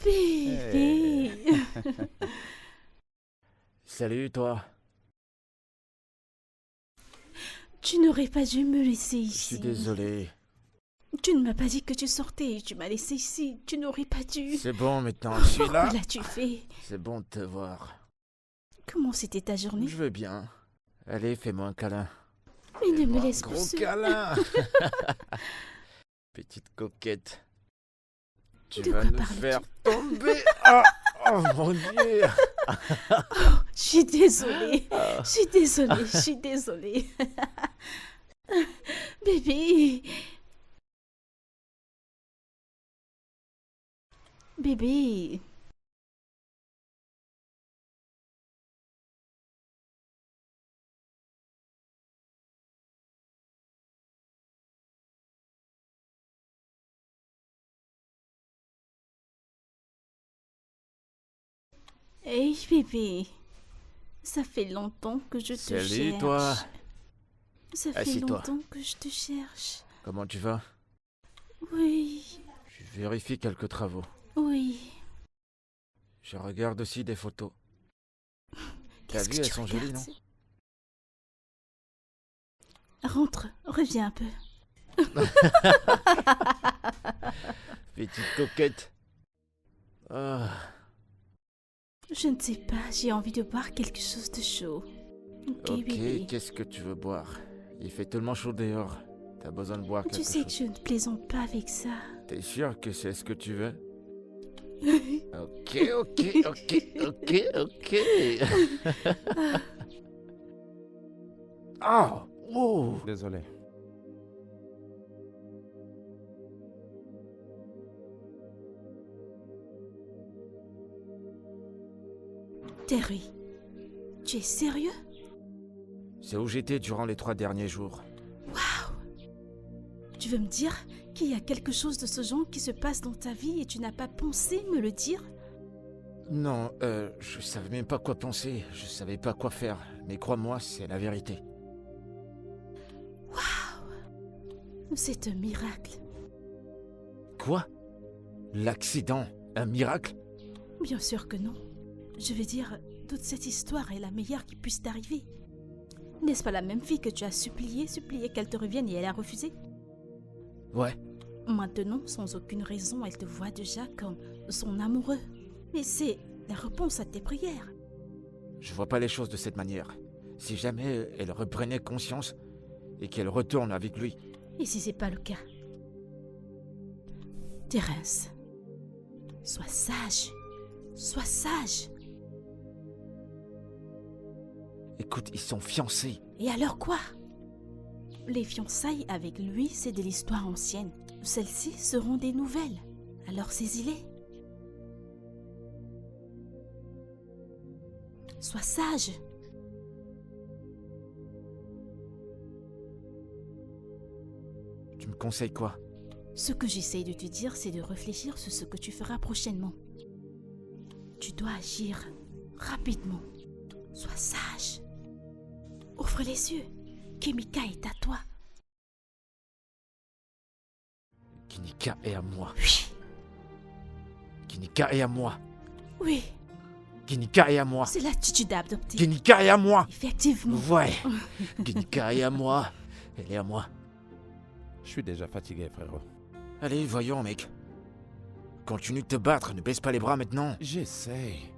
Bébé. Salut, toi. Tu n'aurais pas dû me laisser Je ici. suis désolé. Tu ne m'as pas dit que tu sortais et tu m'as laissé ici. Tu n'aurais pas dû. C'est bon, maintenant, je suis Pourquoi là. l'as-tu fait? C'est bon de te voir. Comment c'était ta journée? Je veux bien. Allez, fais-moi un câlin. Mais ne me laisse Gros pas seule. câlin. Petite coquette. Tu De vas quoi nous parles-tu? faire tomber. Oh mon Dieu. Je suis désolée. Je suis désolée. Je suis désolée. Bébé. Bébé. Hey bébé. Ça fait longtemps que je te Salut, cherche. toi. Ça fait Assieds-toi. longtemps que je te cherche. Comment tu vas? Oui. Je vérifie quelques travaux. Oui. Je regarde aussi des photos. T'as Qu'est-ce vu, que elles tu sont jolies, non? regardes? Rentre, reviens un peu. Petite coquette. Ah, Je ne sais pas, j'ai envie de boire quelque chose de chaud. Ok, ok, bébé. qu'est-ce que tu veux boire? Il fait tellement chaud dehors. T'as besoin de boire Tu quelque sais que chose. je ne plaisante pas avec ça. T'es sûr que c'est ce que tu veux? Ok, ok, ok, ok, ok. Ah, oh. Désolé. Terry, tu es sérieux? C'est où j'étais durant les 3 derniers jours. Tu veux me dire qu'il y a quelque chose de ce genre qui se passe dans ta vie et tu n'as pas pensé me le dire? Non, je savais même pas quoi penser, je savais pas quoi faire. Mais crois-moi, c'est la vérité. C'est un miracle. Quoi? L'accident? Un miracle? Bien sûr que non. Je veux dire, toute cette histoire est la meilleure qui puisse t'arriver. N'est-ce pas la même fille que tu as supplié qu'elle te revienne et elle a refusé? Ouais. Maintenant, sans aucune raison, elle te voit déjà comme son amoureux. Mais c'est la réponse à tes prières. Je vois pas les choses de cette manière. Si jamais elle reprenait conscience et qu'elle retourne avec lui. Et si c'est pas le cas? Terence, sois sage. Sois sage. Écoute, ils sont fiancés. Et alors quoi? Les fiançailles avec lui, c'est de l'histoire ancienne. Celles-ci seront des nouvelles. Alors saisis-les. Sois sage. Tu me conseilles quoi? Ce que j'essaye de te dire, c'est de réfléchir sur ce que tu feras prochainement. Tu dois agir rapidement. Sois sage. Ouvre les yeux. Kimika est à toi. Kinika est à moi. Oui. Kinika est à moi. Oui. Kinika est à moi. C'est l'attitude à adopter. Kinika est à moi. Effectivement. Ouais. Kinika est à moi. Elle est à moi. Je suis déjà fatigué, frérot. Allez, voyons, mec. Continue de te battre, ne baisse pas les bras maintenant. J'essaye.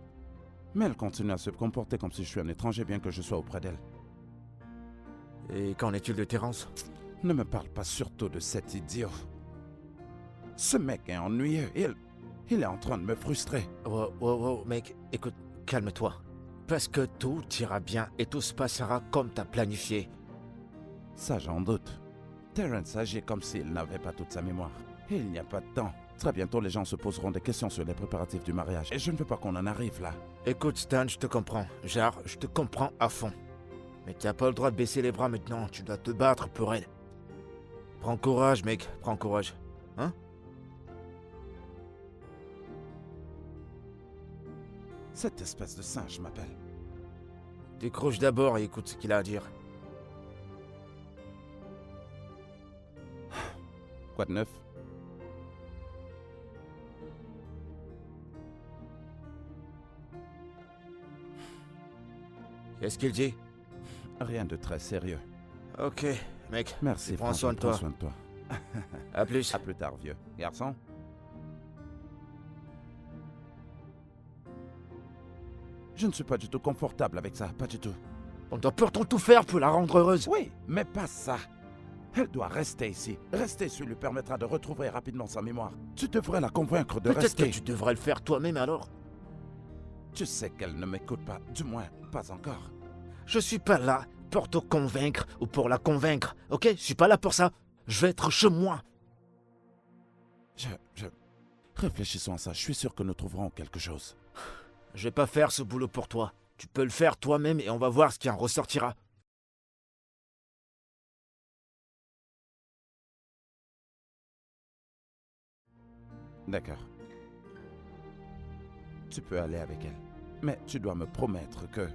Mais elle continue à se comporter comme si je suis un étranger bien que je sois auprès d'elle. Et qu'en est-il de Terence? Ne me parle pas surtout de cet idiot. Ce mec est ennuyeux. Il est en train de me frustrer. Wow, mec, écoute, calme-toi. Parce que tout ira bien et tout se passera comme t'as planifié. Ça, j'en doute. Terence agit comme s'il n'avait pas toute sa mémoire. Et il n'y a pas de temps. Très bientôt, les gens se poseront des questions sur les préparatifs du mariage. Et je ne veux pas qu'on en arrive là. Écoute, Stan, je te comprends. Genre, je te comprends à fond. Mais t'as pas le droit de baisser les bras maintenant. Tu dois te battre pour elle. Prends courage, mec. Prends courage. Hein? Cette espèce de singe m'appelle. Décroche d'abord et écoute ce qu'il a à dire. Quoi de neuf? Qu'est-ce qu'il dit? Rien de très sérieux. Ok, mec. Merci, Prends soin de toi. Prends soin de toi. À plus. À plus tard, vieux. Garçon? Je ne suis pas du tout confortable avec ça, pas du tout. On doit pourtant tout faire pour la rendre heureuse. Oui, mais pas ça. Elle doit rester ici. Rester, ce lui permettra de retrouver rapidement sa mémoire. Tu devrais la convaincre de Peut-être rester. que tu devrais le faire toi-même alors. Tu sais qu'elle ne m'écoute pas, du moins, pas encore. Je suis pas là pour te convaincre ou pour la convaincre, ok? Je suis pas là pour ça. Je vais être chez moi. Réfléchissons à ça, je suis sûr que nous trouverons quelque chose. Je vais pas faire ce boulot pour toi. Tu peux le faire toi-même et on va voir ce qui en ressortira. D'accord. Tu peux aller avec elle. Mais tu dois me promettre que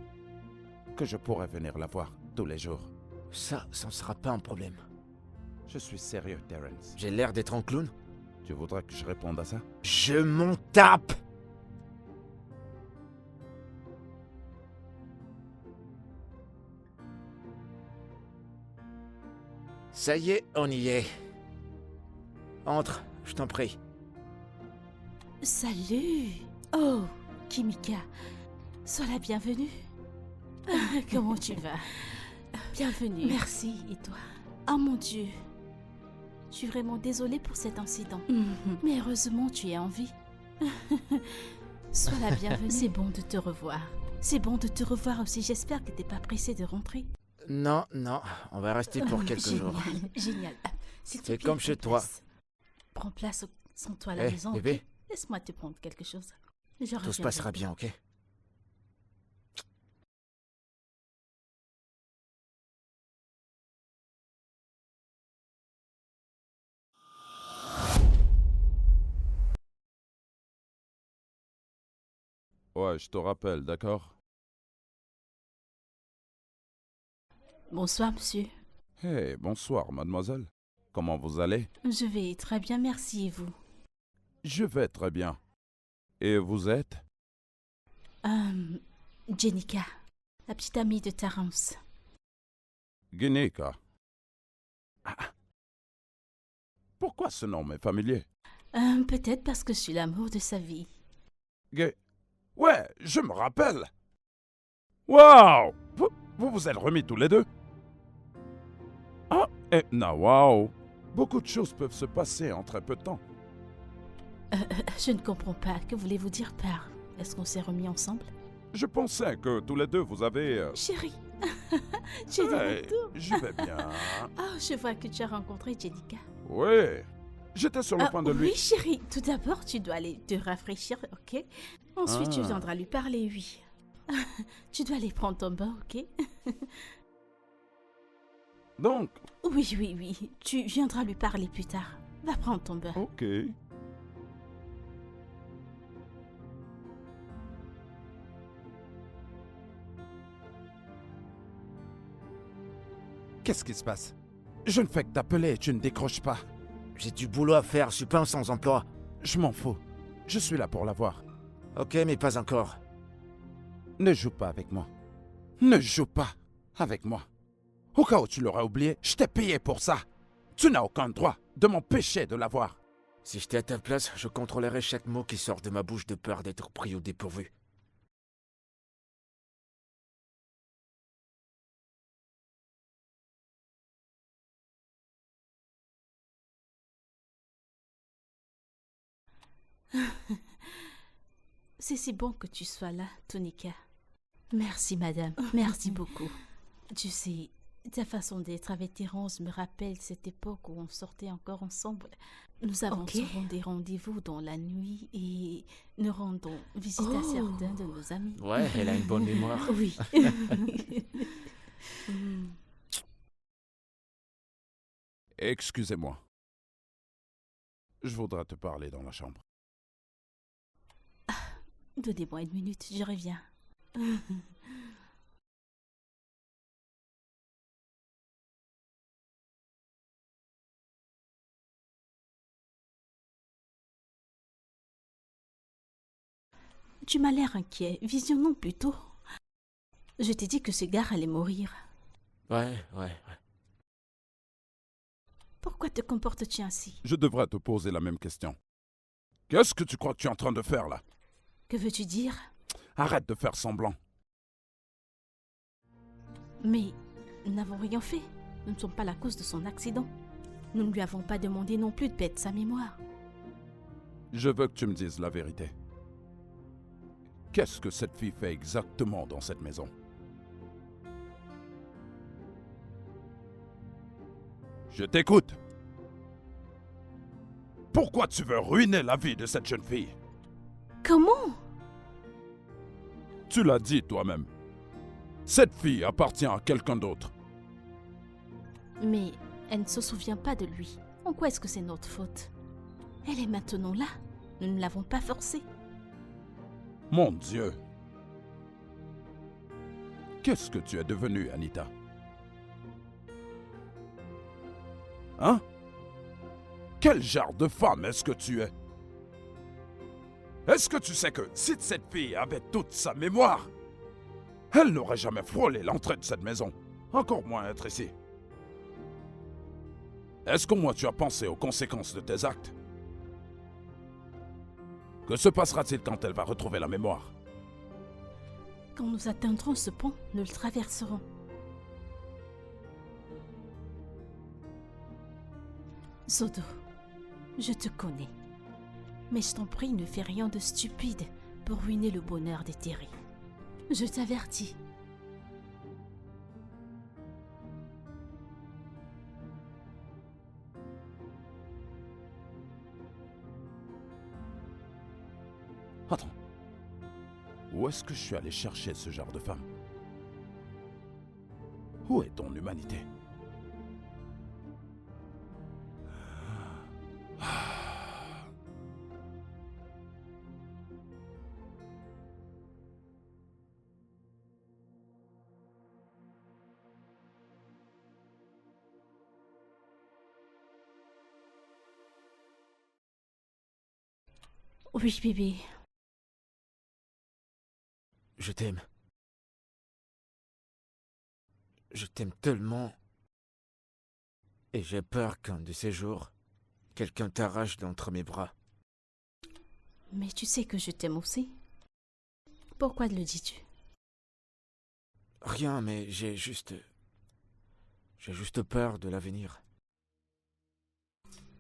je pourrai venir la voir tous les jours. Ça ne sera pas un problème. Je suis sérieux, Terence. J'ai l'air d'être un clown? Tu voudrais que je réponde à ça? Je m'en tape! Ça y est, on y est. Entre, je t'en prie. Salut. Oh, Kimika. Sois la bienvenue. Comment tu vas? Bienvenue. Merci, et toi? Oh mon Dieu. Je suis vraiment désolée pour cet incident. Mais heureusement, tu es en vie. Sois la bienvenue. C'est bon de te revoir. C'est bon de te revoir aussi. J'espère que t'es pas pressé de rentrer. Non, on va rester pour quelques jours. Génial. S'il te C'est plaît, comme chez prends toi. place. Prends place sans toi à la maison. Bébé, ok? Laisse-moi te prendre quelque chose. Je tout se reviendrai. passera bien, ok? Ouais, je te rappelle, d'accord? Bonsoir, monsieur. Hey, bonsoir, mademoiselle. Comment vous allez? Je vais très bien, merci, et vous? Je vais très bien. Et vous êtes? Euh, Jenica, la petite amie de Terence. Guinica. Pourquoi ce nom m'est familier? Peut-être parce que je suis l'amour de sa vie. Gue... Ouais, je me rappelle. Waouh! Vous vous êtes remis tous les deux? Ah, et waouh! Beaucoup de choses peuvent se passer en très peu de temps. Je ne comprends pas. Que voulez-vous dire par est-ce qu'on s'est remis ensemble? Je pensais que tous les deux vous avez... Chérie, tu es de Hey, retour. je vais bien. Oh, je vois que tu as rencontré Jenica. Oui, j'étais sur le point de lui... Oui, chérie. Tout d'abord, tu dois aller te rafraîchir, ok? Ensuite, tu Ah. viendras lui parler, oui. Tu dois aller prendre ton bain, ok? Donc, Oui, oui, oui. Tu viendras lui parler plus tard. Va prendre ton bain. ok. Qu'est-ce qui se passe? Je ne fais que t'appeler et tu ne décroches pas. J'ai du boulot à faire, je suis pas un sans-emploi. Je m'en fous. Je suis là pour l'avoir. Ok, mais pas encore. Ne joue pas avec moi. Ne joue pas avec moi. Au cas où tu l'aurais oublié, je t'ai payé pour ça. Tu n'as aucun droit de m'empêcher de l'avoir. Si j'étais à ta place, je contrôlerais chaque mot qui sort de ma bouche de peur d'être pris au dépourvu. C'est si bon que tu sois là, Tonika. Merci, madame. Merci beaucoup. Tu sais, ta façon d'être avec Terence me rappelle cette époque où on sortait encore ensemble. Nous avons souvent des rendez-vous dans la nuit et nous rendons visite à certains de nos amis. Ouais, elle a une bonne mémoire. Oui. Excusez-moi. Je voudrais te parler dans la chambre. Donnez-moi une minute, je reviens. Tu m'as l'air inquiet. Visionnons plutôt. Je t'ai dit que ce gars allait mourir. Ouais. Pourquoi te comportes-tu ainsi? Je devrais te poser la même question. Qu'est-ce que tu crois que tu es en train de faire là? Que veux-tu dire? Arrête de faire semblant. Mais nous n'avons rien fait. Nous ne sommes pas la cause de son accident. Nous ne lui avons pas demandé non plus de perdre sa mémoire. Je veux que tu me dises la vérité. Qu'est-ce que cette fille fait exactement dans cette maison? Je t'écoute. Pourquoi tu veux ruiner la vie de cette jeune fille? Comment? Tu l'as dit toi-même. Cette fille appartient à quelqu'un d'autre. Mais elle ne se souvient pas de lui. En quoi est-ce que c'est notre faute? Elle est maintenant là. Nous ne l'avons pas forcée. Mon Dieu. Qu'est-ce que tu es devenue, Anita? Hein? Quel genre de femme est-ce que tu es? Est-ce que tu sais que si cette fille avait toute sa mémoire, elle n'aurait jamais frôlé l'entrée de cette maison, encore moins être ici? Est-ce qu'au moins tu as pensé aux conséquences de tes actes? Que se passera-t-il quand elle va retrouver la mémoire? Quand nous atteindrons ce pont, nous le traverserons. Zodo, je te connais. Mais je t'en prie, ne fais rien de stupide pour ruiner le bonheur des Terry. Je t'avertis. Attends. Où est-ce que je suis allé chercher ce genre de femme? Où est ton humanité? Oui, bébé. Je t'aime. Je t'aime tellement. Et j'ai peur qu'un de ces jours, quelqu'un t'arrache d'entre mes bras. Mais tu sais que je t'aime aussi. Pourquoi le dis-tu? Rien, mais j'ai juste peur de l'avenir.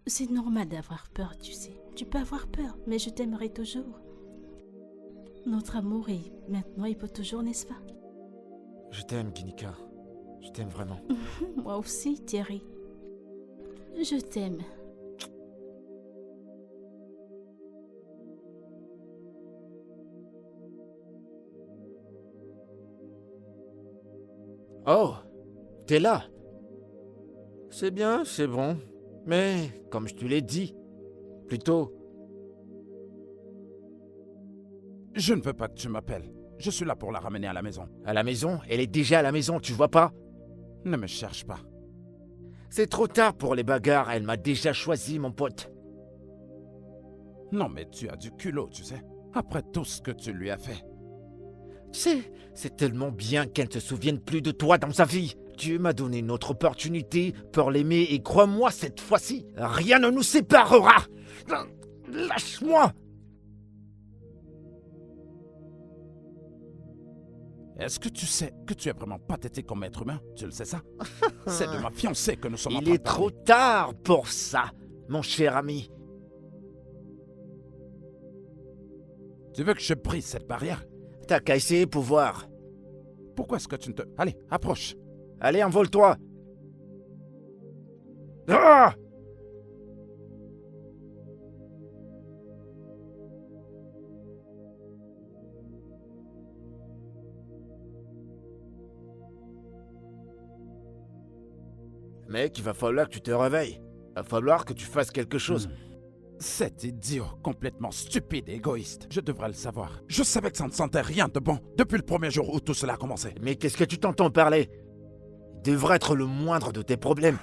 C'est normal d'avoir peur, tu sais. Tu peux avoir peur, mais je t'aimerai toujours. Notre amour est maintenant et pour toujours, n'est-ce pas? Je t'aime, Ginika. Je t'aime vraiment. Moi aussi, Thierry. Je t'aime. Oh, t'es là. C'est bien, c'est bon. Mais, comme je te l'ai dit, plutôt, Je ne veux pas que tu m'appelles. Je suis là pour la ramener à la maison. à la maison, elle est déjà à la maison, tu vois pas? Ne me cherche pas. C'est trop tard pour les bagarres, elle m'a déjà choisi, mon pote. Non, mais tu as du culot, tu sais. Après tout ce que tu lui as fait. Tu sais, c'est tellement bien qu'elle ne se souvienne plus de toi dans sa vie. Dieu m'a donné une autre opportunité pour l'aimer et crois-moi, cette fois-ci, rien ne nous séparera. Lâche-moi. Est-ce que tu sais que tu es vraiment pathétique comme être humain? Tu le sais ça? C'est de ma fiancée que nous sommes en Il train est de trop parler. tard pour ça, mon cher ami. Tu veux que je brise cette barrière? T'as qu'à essayer pour voir. Pourquoi est-ce que tu ne te... Allez, approche. Allez, envole-toi. Ah! Mec, il va falloir que tu te réveilles. Il va falloir que tu fasses quelque chose. Cet idiot complètement stupide et égoïste. Je devrais le savoir. Je savais que ça ne sentait rien de bon depuis le premier jour où tout cela a commencé. Mais qu'est-ce que tu t'entends parler? Il devrait être le moindre de tes problèmes.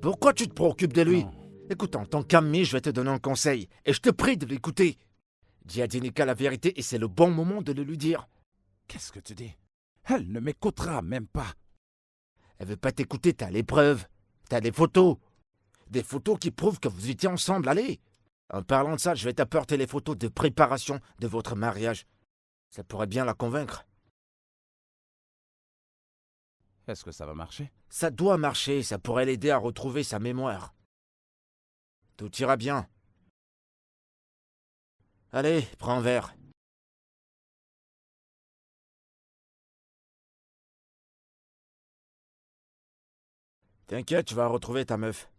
Pourquoi tu te préoccupes de lui? Non. Écoute, en tant qu'ami, je vais te donner un conseil. Et je te prie de l'écouter. Dis à Jenica la vérité et c'est le bon moment de le lui dire. Qu'est-ce que tu dis? Elle ne m'écoutera même pas. Elle veut pas t'écouter, t'as les preuves. T'as des photos. Des photos qui prouvent que vous étiez ensemble, allez. En parlant de ça, je vais t'apporter les photos de préparation de votre mariage. Ça pourrait bien la convaincre. Est-ce que ça va marcher? Ça doit marcher, ça pourrait l'aider à retrouver sa mémoire. Tout ira bien. Allez, prends un verre. T'inquiète, tu vas retrouver ta meuf.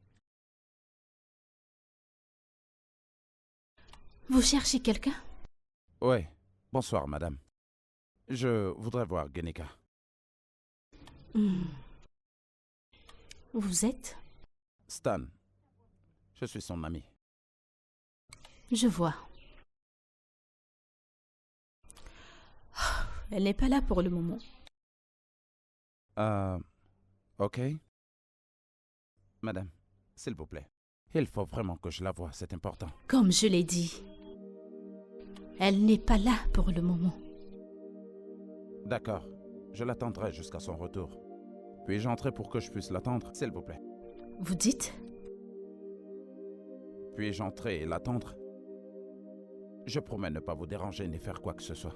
Vous cherchez quelqu'un? Oui. Bonsoir, madame. Je voudrais voir Genika. Vous êtes? Stan. Je suis son ami. Je vois. Elle n'est pas là pour le moment. Ok. Madame, s'il vous plaît. Il faut vraiment que je la voie, c'est important. Comme je l'ai dit, elle n'est pas là pour le moment. D'accord. Je l'attendrai jusqu'à son retour. Puis-je entrer pour que je puisse l'attendre, s'il vous plaît? Vous dites? Puis-je entrer et l'attendre? Je promets ne pas vous déranger ni faire quoi que ce soit.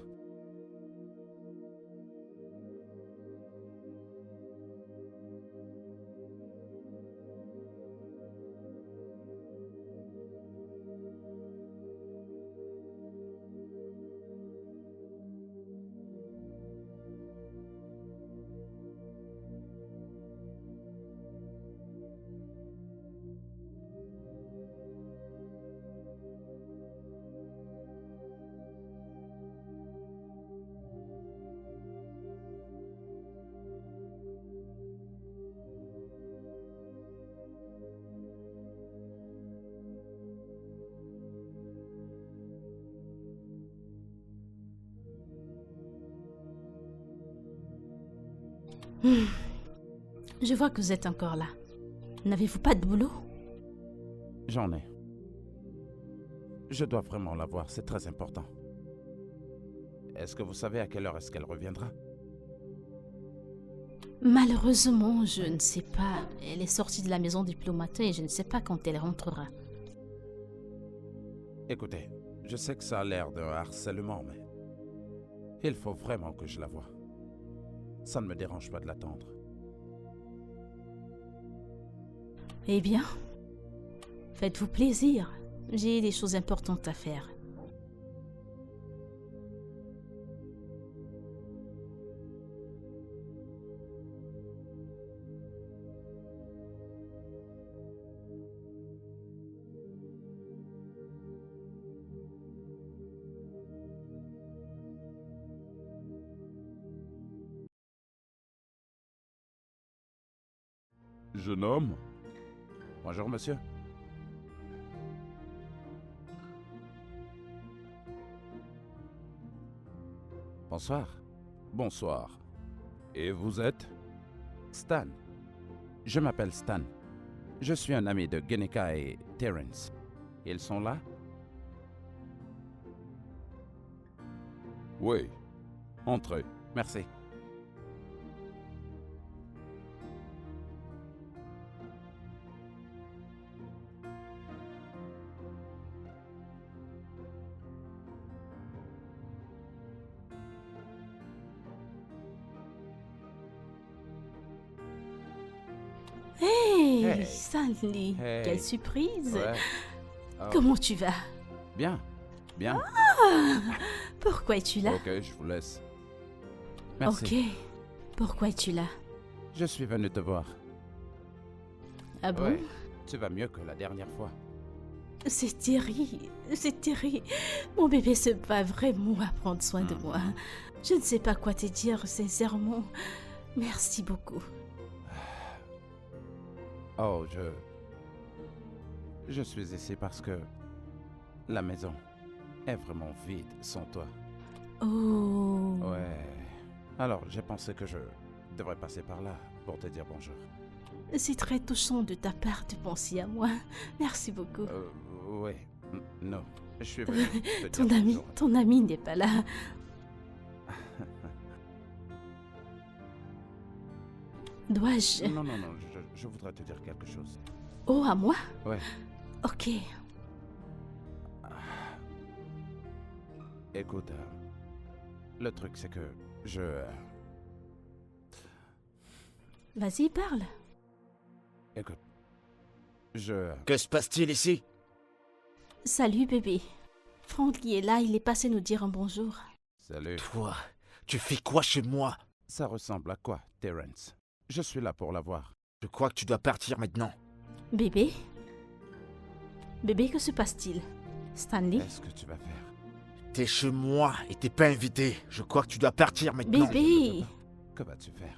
Je vois que vous êtes encore là. N'avez-vous pas de boulot? J'en ai. Je dois vraiment la voir, c'est très important. Est-ce que vous savez à quelle heure est-ce qu'elle reviendra? Malheureusement, je ne sais pas. Elle est sortie de la maison depuis le matin et je ne sais pas quand elle rentrera. Écoutez, je sais que ça a l'air d'un harcèlement, mais il faut vraiment que je la voie. Ça ne me dérange pas de l'attendre. Eh bien, faites-vous plaisir. J'ai des choses importantes à faire. Jeune homme? Bonjour, monsieur. Bonsoir. Bonsoir. Et vous êtes? Stan. Je m'appelle Stan. Je suis un ami de Genika et Terence. Ils sont là? Oui. Entrez. Merci. Hey, Hey. Stanley, Hey. quelle surprise. Ouais. Oh, Comment tu vas? Bien. Bien. Pourquoi es-tu là? Ok, je vous laisse. Merci. Ok. Pourquoi es-tu là? Je suis venu te voir. Ah bon? Ouais. Tu vas mieux que la dernière fois. C'est terrible, c'est terrible. Mon bébé se bat vraiment à prendre soin de moi. Je ne sais pas quoi te dire, sincèrement. Merci beaucoup. Oh, je suis ici parce que la maison est vraiment vide sans toi. Oh. Ouais. Alors, j'ai pensé que je devrais passer par là pour te dire bonjour. C'est très touchant de ta part de penser à moi. Merci beaucoup. Oui. Non. Je suis venu te Ton dire ami, bonjour. ton ami n'est pas là. Dois-je? Non, non, non. Je voudrais te dire quelque chose. Oh, à moi? Ouais. Ok. Écoute, le truc c'est que Vas-y, parle. écoute, Que se passe-t-il ici? Salut, bébé. Frankie est là, il est passé nous dire un bonjour. Salut. Toi, tu fais quoi chez moi? Ça ressemble à quoi, Terence? Je suis là pour la voir. Je crois que tu dois partir maintenant. Bébé? Bébé, que se passe-t-il? Stanley? Qu'est-ce que tu vas faire? T'es chez moi et t'es pas invité. Je crois que tu dois partir maintenant. Bébé! Que vas-tu faire?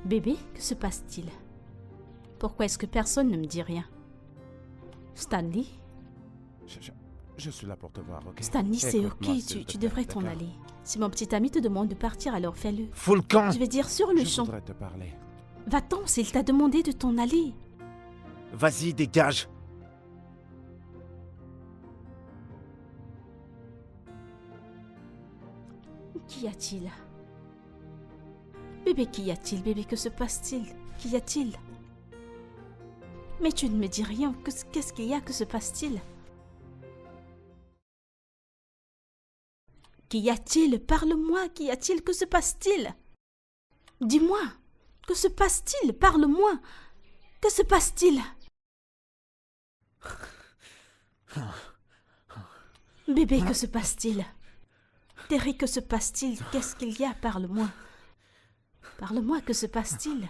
Bébé, que se passe-t-il? Pourquoi est-ce que personne ne me dit rien? Stanley? Je suis là pour te voir, ok? Stanley, c'est Écoute-moi, ok, s'il te tu plaît, devrais t'en d'accord? aller. Si mon petit ami te demande de partir, alors fais-le. Fous le camp. Je vais dire sur le Je champ. voudrais te parler. Va-t'en s'il t'a demandé de t'en aller. Vas-y, dégage. Qu'y a-t-il? Bébé, qu'y a-t-il? Bébé, que se passe-t-il? Qu'y a-t-il? Mais tu ne me dis rien. Qu'est-ce qu'il y a? Que se passe-t-il? Qu'y a-t-il? Parle-moi. Qu'y a-t-il? Que se passe-t-il? Dis-moi. Que se passe-t-il? Parle-moi. Que se passe-t-il? Bébé, que se passe-t-il? Terry, que se passe-t-il? Qu'est-ce qu'il y a? Parle-moi. Parle-moi, que se passe-t-il?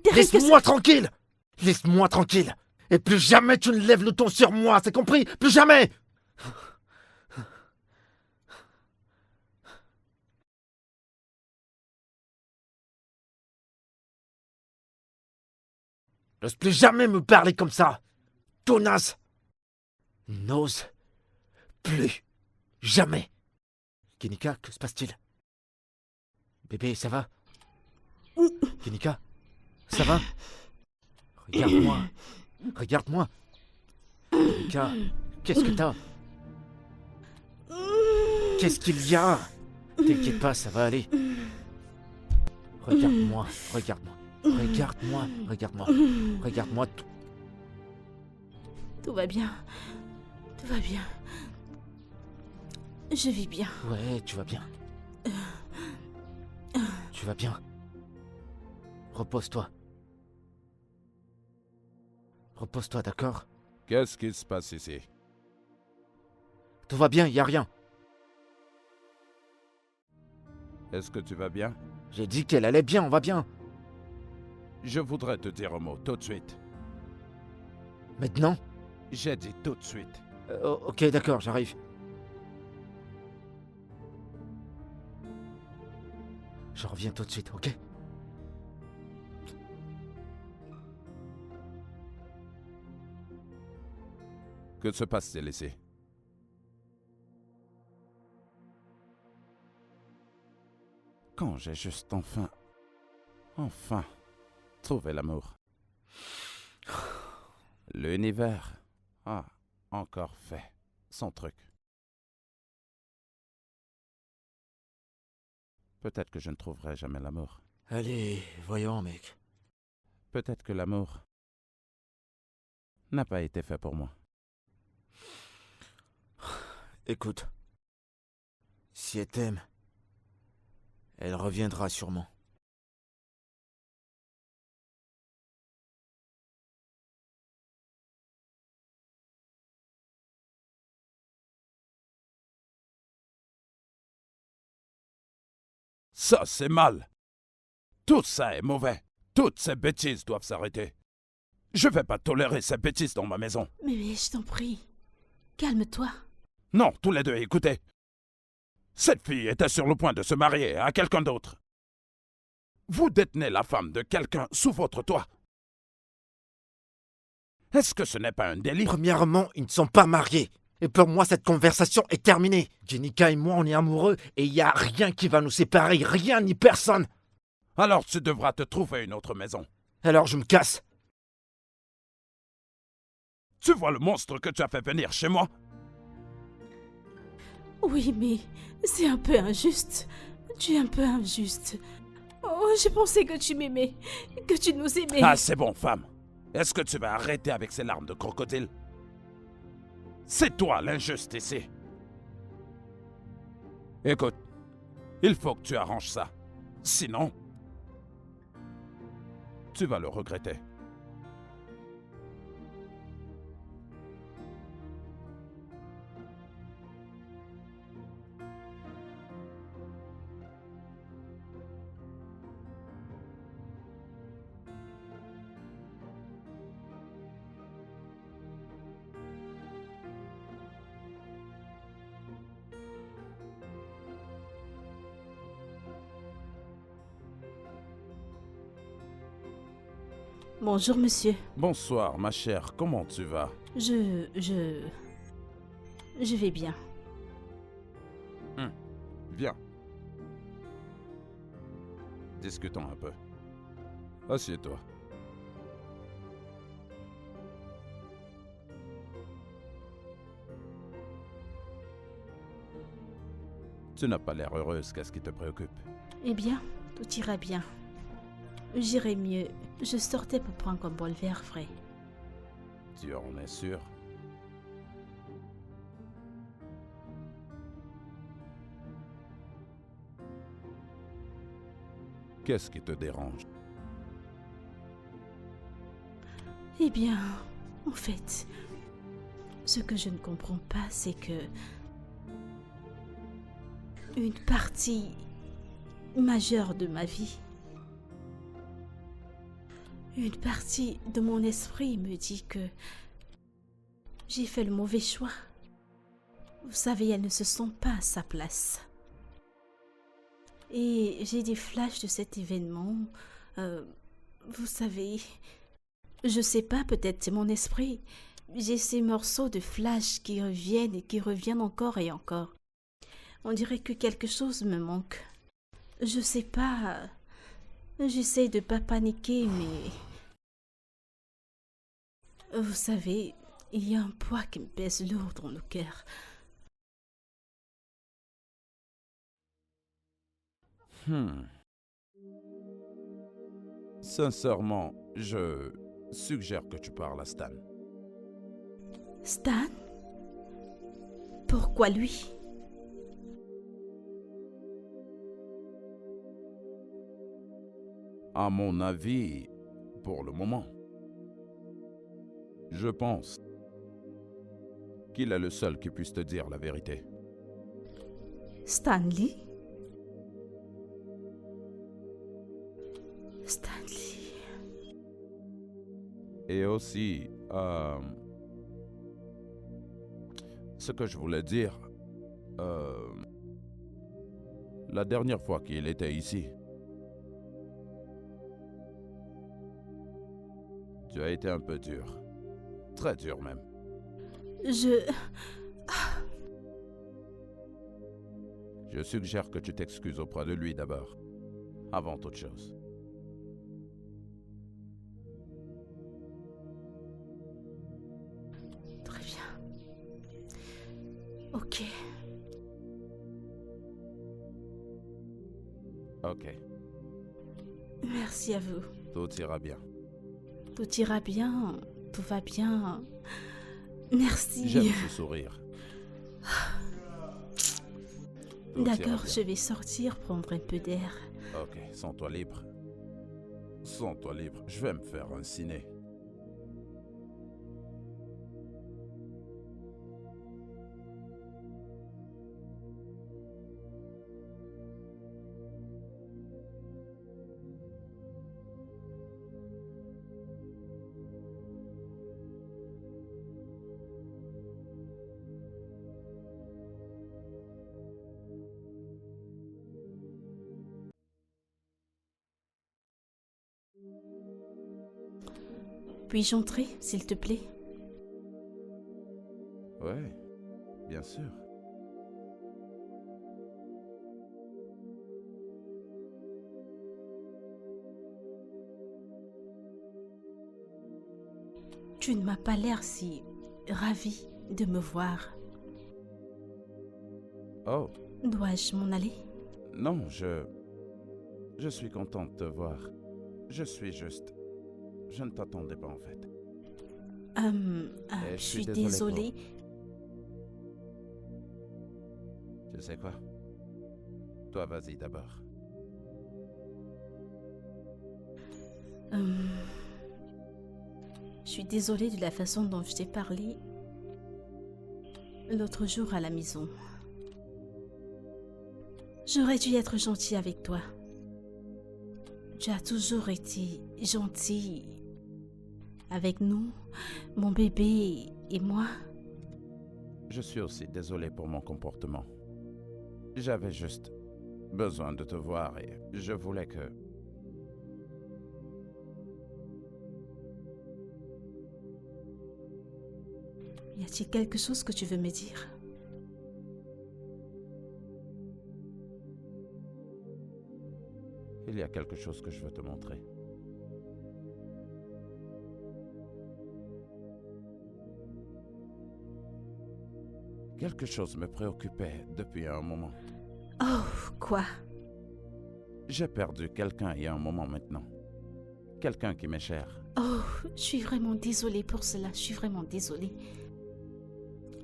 Terry, que Laisse-moi tranquille. Laisse-moi tranquille. Et plus jamais tu ne lèves le ton sur moi, c'est compris? Plus jamais. N'ose plus jamais me parler comme ça. Tonasse. N'ose plus jamais. Kenika, que se passe-t-il? Bébé, ça va? Kenika, ça va? Regarde-moi. Regarde-moi. Monica, qu'est-ce que t'as? Qu'est-ce qu'il y a? T'inquiète pas, ça va aller. Regarde-moi, regarde-moi. Regarde-moi, regarde-moi. Regarde-moi. Tout va bien. Tout va bien. Je vis bien. Ouais, tu vas bien. Tu vas bien. Repose-toi. Repose-toi, d'accord? Qu'est-ce qui se passe ici? Tout va bien, y a rien. Est-ce que tu vas bien? J'ai dit qu'elle allait bien, on va bien. Je voudrais te dire un mot tout de suite. Maintenant? J'ai dit tout de suite. Ok, d'accord, j'arrive. Je reviens tout de suite, ok? Que se passe-t-il ici? Quand j'ai juste enfin, trouvé l'amour. L'univers a encore fait son truc. Peut-être que je ne trouverai jamais l'amour. Allez, voyons, mec. Peut-être que l'amour n'a pas été fait pour moi. Écoute, si elle t'aime, elle reviendra sûrement. Ça, c'est mal. Tout ça est mauvais. Toutes ces bêtises doivent s'arrêter. Je vais pas tolérer ces bêtises dans ma maison. Mais je t'en prie. Calme-toi. Non, tous les deux, écoutez. Cette fille était sur le point de se marier à quelqu'un d'autre. Vous détenez la femme de quelqu'un sous votre toit. Est-ce que ce n'est pas un délit? Premièrement, ils ne sont pas mariés. Et pour moi, cette conversation est terminée. Jenica et moi, on est amoureux et il n'y a rien qui va nous séparer. Rien ni personne. Alors tu devras te trouver une autre maison. Alors je me casse. Tu vois le monstre que tu as fait venir chez moi? Oui, mais c'est un peu injuste. Tu es un peu injuste. Oh, je pensais que tu m'aimais, que tu nous aimais. Ah, c'est bon, femme. Est-ce que tu vas arrêter avec ces larmes de crocodile? C'est toi l'injuste ici. Écoute, il faut que tu arranges ça. Sinon, tu vas le regretter. Bonjour, monsieur. Bonsoir, ma chère. Comment tu vas? Je vais bien. Viens. Discutons un peu. Assieds-toi. Tu n'as pas l'air heureuse. Qu'est-ce qui te préoccupe? Eh bien, tout ira bien. J'irai mieux. Je sortais pour prendre un bol vert frais. Tu en es sûr? Qu'est-ce qui te dérange? Eh bien, en fait, ce que je ne comprends pas, c'est que une partie majeure de ma vie, une partie de mon esprit me dit que j'ai fait le mauvais choix. Vous savez, elle ne se sent pas à sa place. Et j'ai des flashs de cet événement. Vous savez, je sais pas, peut-être c'est mon esprit. J'ai ces morceaux de flash qui reviennent et qui reviennent encore et encore. On dirait que quelque chose me manque. Je sais pas. J'essaie de pas paniquer, mais Vous savez, il y a un poids qui me pèse lourd dans le cœur. Sincèrement, je suggère que tu parles à Stan. Stan? Pourquoi lui? À mon avis, pour le moment, je pense qu'il est le seul qui puisse te dire la vérité. Stanley? Stanley. Et aussi, ce que je voulais dire, la dernière fois qu'il était ici, tu as été un peu dur. Très dur même. Je suggère que tu t'excuses auprès de lui d'abord, avant toute chose. Très bien. Ok. Ok, Merci à vous. tout ira bien. Tout ira bien. Tout va bien. Merci. J'aime ce sourire. Tout ira D'accord, bien. je vais sortir prendre un peu d'air. Ok, sens-toi libre. Sens-toi libre. Je vais me faire un ciné. Puis-je entrer, s'il te plaît? Ouais, bien sûr. Tu ne m'as pas l'air si ravi de me voir. Oh, Dois-je m'en aller? non, je suis content de te voir. Je suis juste... Je ne t'attendais pas en fait. Je suis désolée. Tu sais quoi? Toi, vas-y d'abord. Je suis désolée de la façon dont je t'ai parlé l'autre jour à la maison. J'aurais dû être gentille avec toi. Tu as toujours été gentil avec nous, mon bébé et moi. Je suis aussi désolé pour mon comportement. J'avais juste besoin de te voir et je voulais que... Y a-t-il quelque chose que tu veux me dire? Il y a quelque chose que je veux te montrer. Quelque chose me préoccupait depuis un moment. Oh, quoi? J'ai perdu quelqu'un il y a un moment maintenant. Quelqu'un qui m'est cher. Oh, je suis vraiment désolée pour cela. Je suis vraiment désolée.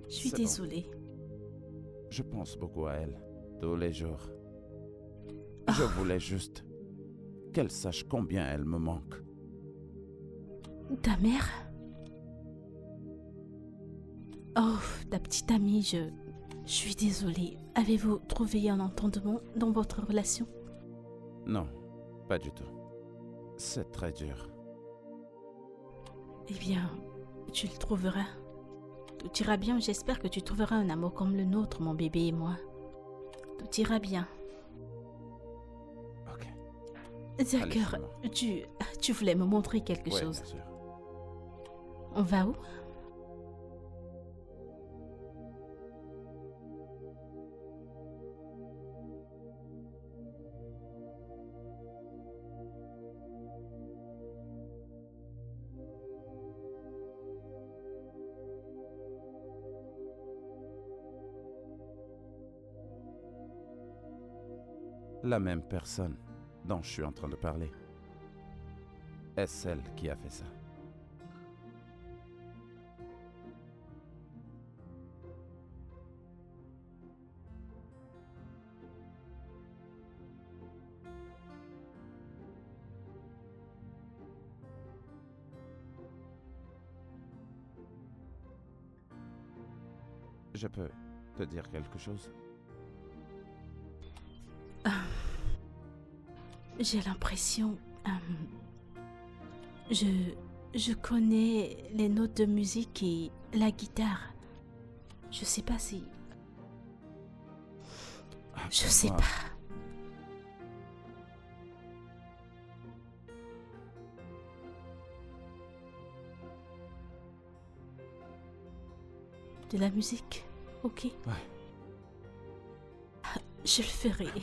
Je suis C'est bon. désolée. Je pense beaucoup à elle, tous les jours. Je voulais juste qu'elle sache combien elle me manque. Ta mère? Oh, ta petite amie, je suis désolée. Avez-vous trouvé un entendement dans votre relation? Non, pas du tout. C'est très dur. Eh bien, tu le trouveras. Tout ira bien, j'espère que tu trouveras un amour comme le nôtre, mon bébé et moi. Tout ira bien. Ok. D'accord, Allez, tu voulais me montrer quelque ouais, chose. bien sûr. On va où? La même personne dont je suis en train de parler est celle qui a fait ça. Je peux te dire quelque chose? J'ai l'impression... je connais les notes de musique et la guitare. Je sais pas si... Je sais Moi, pas. De la musique, ok. Ouais. Je le ferai.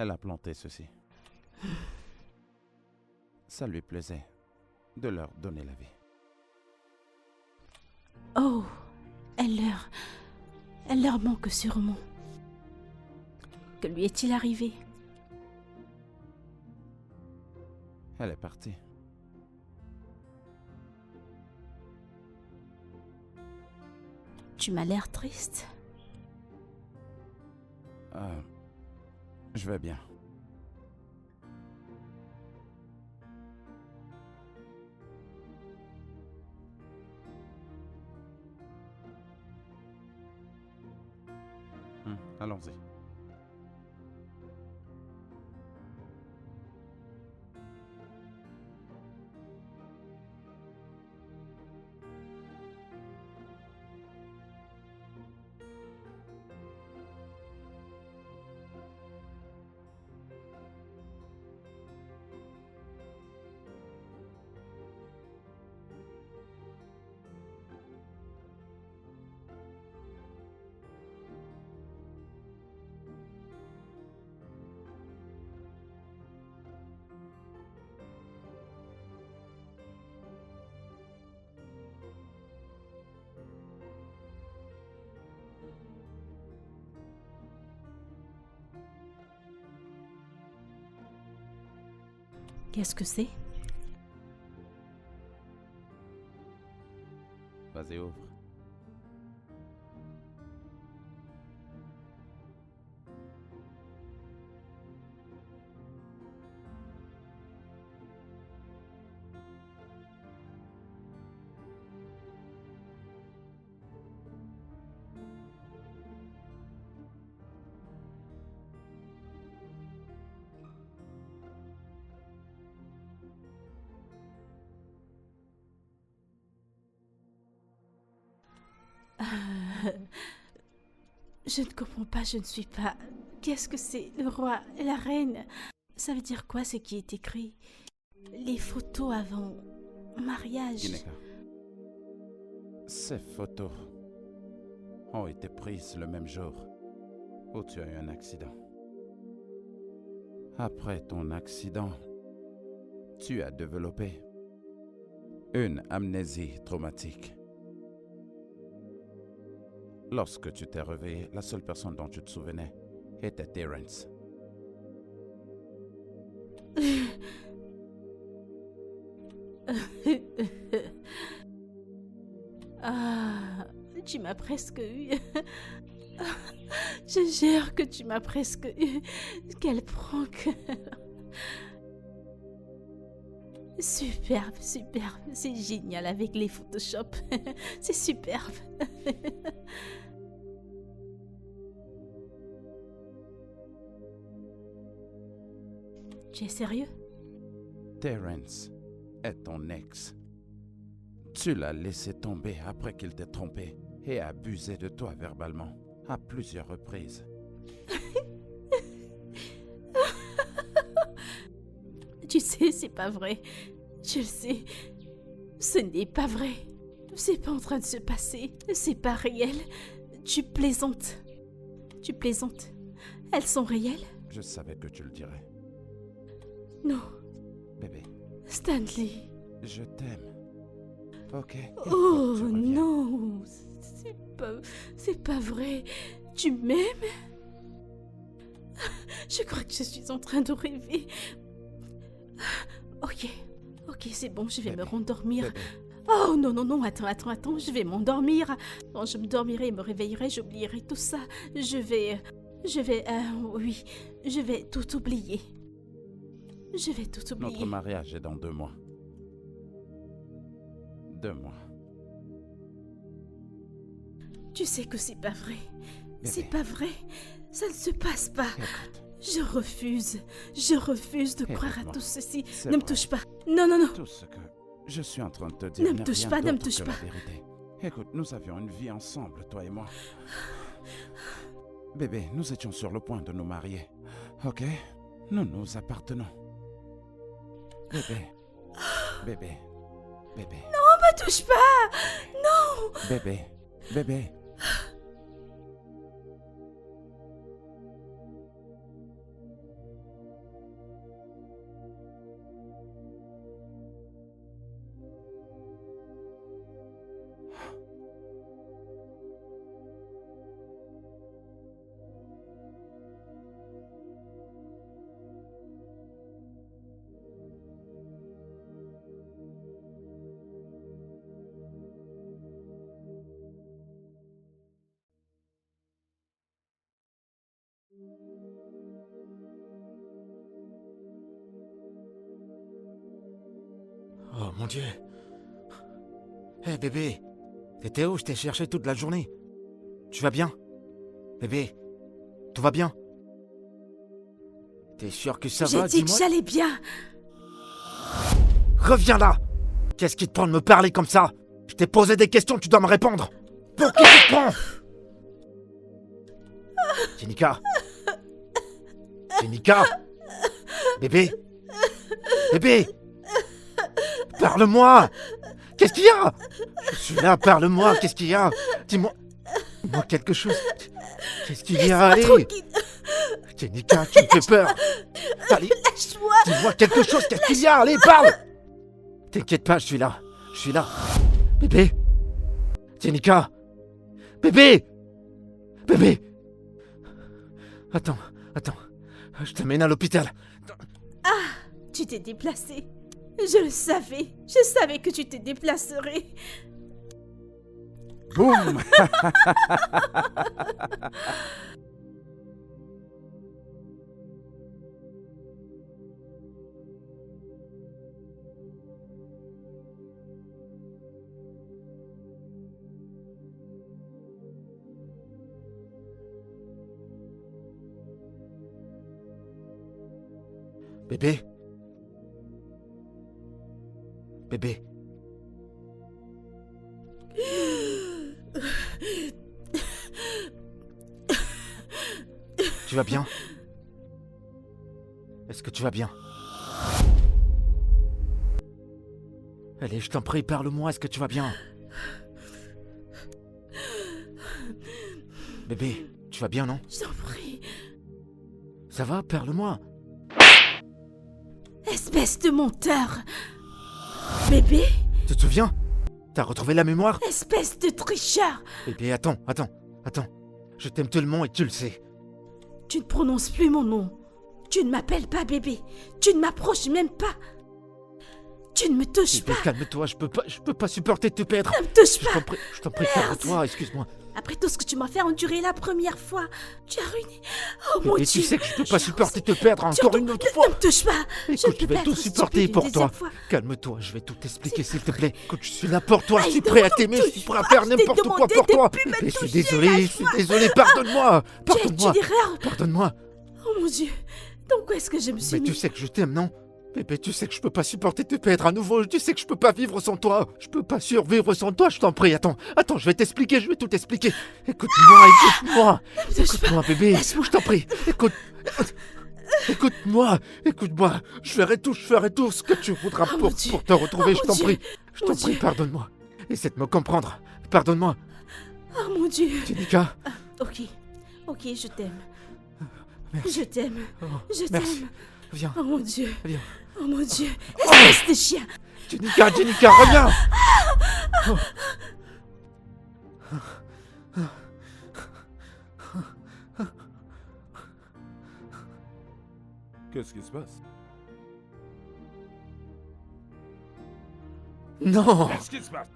Elle a planté ceci. Ça lui plaisait de leur donner la vie. Oh, elle leur manque sûrement. Que lui est-il arrivé? Elle est partie. Tu m'as l'air triste. Je vais bien. Allons-y. Qu'est-ce que c'est? Vas-y, ouvre. Je ne comprends pas, je ne suis pas... Qu'est-ce que c'est? Le roi et la reine? Ça veut dire quoi ce qui est écrit? Les photos avant mariage. Gineka. Ces photos ont été prises le même jour où tu as eu un accident. Après ton accident, tu as développé une amnésie traumatique. Lorsque tu t'es réveillé, la seule personne dont tu te souvenais était Terence. Ah, tu m'as presque eu. Je jure que tu m'as presque eu. Quel prank. Superbe, superbe. C'est génial avec les Photoshop. C'est superbe. Tu es sérieux? Terence est ton ex. Tu l'as laissé tomber après qu'il t'ait trompé et abusé de toi verbalement à plusieurs reprises. Tu sais, c'est pas vrai. Je le sais. Ce n'est pas vrai. C'est pas en train de se passer. C'est pas réel. Tu plaisantes. Tu plaisantes. Elles sont réelles? Je savais que tu le dirais. Non. Bébé, Stanley. je t'aime. Ok? Oh Tu reviens. non. C'est pas vrai. Tu m'aimes? Je crois que je suis en train de rêver. Ok, c'est bon, je vais me rendormir. Bébé, Oh non, non, non, attends, je vais m'endormir. Quand je me dormirai et me réveillerai, j'oublierai tout ça. Oui, je vais tout oublier. Je vais tout oublier. notre mariage est dans 2 mois. 2 mois. Tu sais que c'est pas vrai. Bébé. C'est pas vrai. Ça ne se passe pas. Écoute, Je refuse de croire à Écoute-moi. tout ceci. C'est Ne me vrai. touche pas. Non, non, non. tout ce que je suis en train de te dire Ne me n'est touche rien pas, ne me d'autre touche que pas. la vérité. Écoute, nous avions une vie ensemble, toi et moi. Bébé, nous étions sur le point de nous marier. Ok? Nous nous appartenons. Bébé. Bébé. Bébé. Ne me touche pas. Non. Bébé. Bébé. Oh mon Dieu. Hé bébé, t'étais où? Je t'ai cherché toute la journée. Tu vas bien? Bébé, tout va bien? T'es sûr que ça J'ai va? dit que Dis-moi. j'allais bien. Reviens là! Qu'est-ce qui te prend de me parler comme ça? Je t'ai posé des questions, tu dois me répondre! Pour qui tu te prends? Jenica? Jenica? Bébé? Bébé? Parle-moi! Qu'est-ce qu'il y a? Je suis là, parle-moi, qu'est-ce qu'il y a? Dis-moi quelque chose. Qu'est-ce qu'il y a? Allez! Tranquille. Jenica, tu me fais peur! Allez, Lâche-moi. dis-moi quelque chose, qu'est-ce qu'il y a? Allez, parle! T'inquiète pas, je suis là. Bébé? Jenica? Bébé? Bébé? Attends. Je t'amène à l'hôpital. Tu t'es déplacé. Je le savais. Je savais que tu te déplacerais. Boum! Bébé? Bébé? Tu vas bien? Est-ce que tu vas bien? Allez, je t'en prie, parle-moi, est-ce que tu vas bien? Bébé, tu vas bien, non? Je t'en prie. Ça va? Parle-moi. Espèce de menteur. Bébé? Tu te souviens? T'as retrouvé la mémoire? Espèce de tricheur. Bébé, attends. Je t'aime tellement et tu le sais. Tu ne prononces plus mon nom. Tu ne m'appelles pas bébé. Tu ne m'approches même pas. Tu ne me touches Bébé, pas. calme-toi, je peux pas supporter de te perdre. Ne me touche Je pas. t'en prie, calme-toi, excuse-moi. Après tout ce que tu m'as fait endurer la première fois, tu as ruiné. Oh mon Et Dieu. tu sais que je peux pas supporter te perdre encore une autre fois. Ne me touche pas. Écoute, je peux vais pas tout être supporter stupide pour une toi. deuxième fois. Calme-toi, je vais tout t'expliquer s'il te plaît. Écoute, je suis là pour toi, je Aïe, suis non, prêt à non, t'aimer, je suis touche prêt à pas, faire je t'ai n'importe quoi demandé pour de toi. plus me Et je suis toucher, désolé, pardonne-moi. Tu as Pardonne-moi, une erreur. pardonne-moi. Oh mon Dieu. Donc où est-ce que je me suis Mais mis tu sais que je t'aime, non? Bébé, tu sais que je peux pas supporter te perdre à nouveau. Tu sais que je peux pas vivre sans toi. Je peux pas survivre sans toi, je t'en prie. Attends, je vais t'expliquer, je vais tout t'expliquer. Écoute-moi. Ne me touche pas. Écoute-moi, bébé. Laisse-moi. Je t'en prie. Écoute-moi. Je ferai tout ce que tu voudras Oh, pour mon Dieu. te retrouver. Oh, Je t'en mon prie. Dieu. Je Mon t'en prie, Dieu. pardonne-moi. Essaie de me comprendre. Pardonne-moi. Oh mon Dieu. Jenica. Ok, je t'aime. Merci. Je t'aime. Oh, Je merci. t'aime. Viens, Oh mon Dieu. viens. Oh mon Dieu. Espèce de chien. Jenica, reviens. Qu'est-ce qui se passe? Non. Qu'est-ce qui se passe?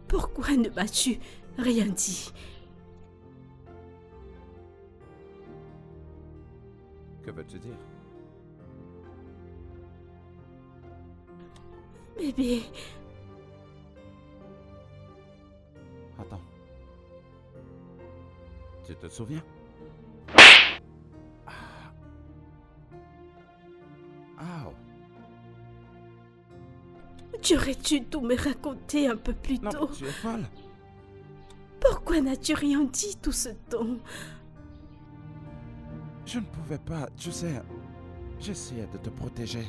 Pourquoi ne m'as-tu rien dit? Que veux-tu dire? Bébé, Attends. Tu te souviens? Ah. tu aurais dû tout me raconter un peu plus Non, tôt. mais tu es folle. Pourquoi n'as-tu rien dit tout ce temps? Je ne pouvais pas, tu sais. J'essayais de te protéger.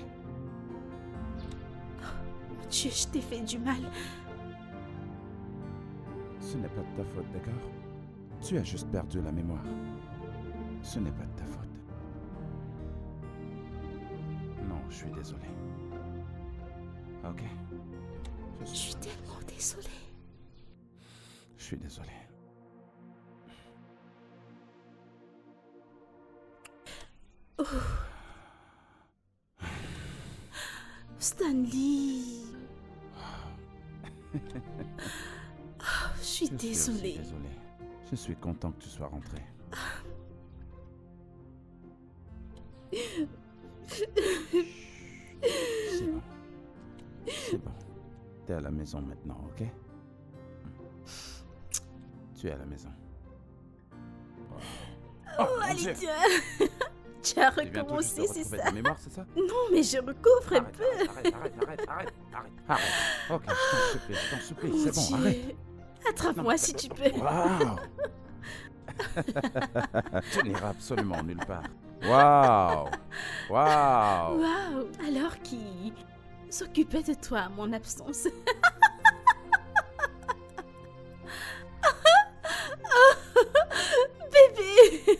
Mon Dieu, je t'ai fait du mal. Ce n'est pas de ta faute, d'accord? Tu as juste perdu la mémoire. Ce n'est pas de ta faute. Non, je suis désolé. Ok? Je suis tellement désolée. Je suis désolé. Stanley. Je suis Je suis désolée. aussi désolé. Je suis content que tu sois rentré. C'est bon. C'est bon. T'es à la maison maintenant, ok? Tu es à la maison. Oh, mon Allez, Dieu. tiens. Tu as Tu viens tout juste de recommencé, c'est retrouver ça? ta mémoire, c'est ça? Non, mais je recouvre un peu. Arrête. Ok, je t'en supplie, Mon c'est bon, Dieu. arrête. Attrape-moi si tu peux. Waouh. Tu n'iras absolument nulle part. Waouh. Waouh. Alors qui s'occupait de toi à mon absence? Bébé.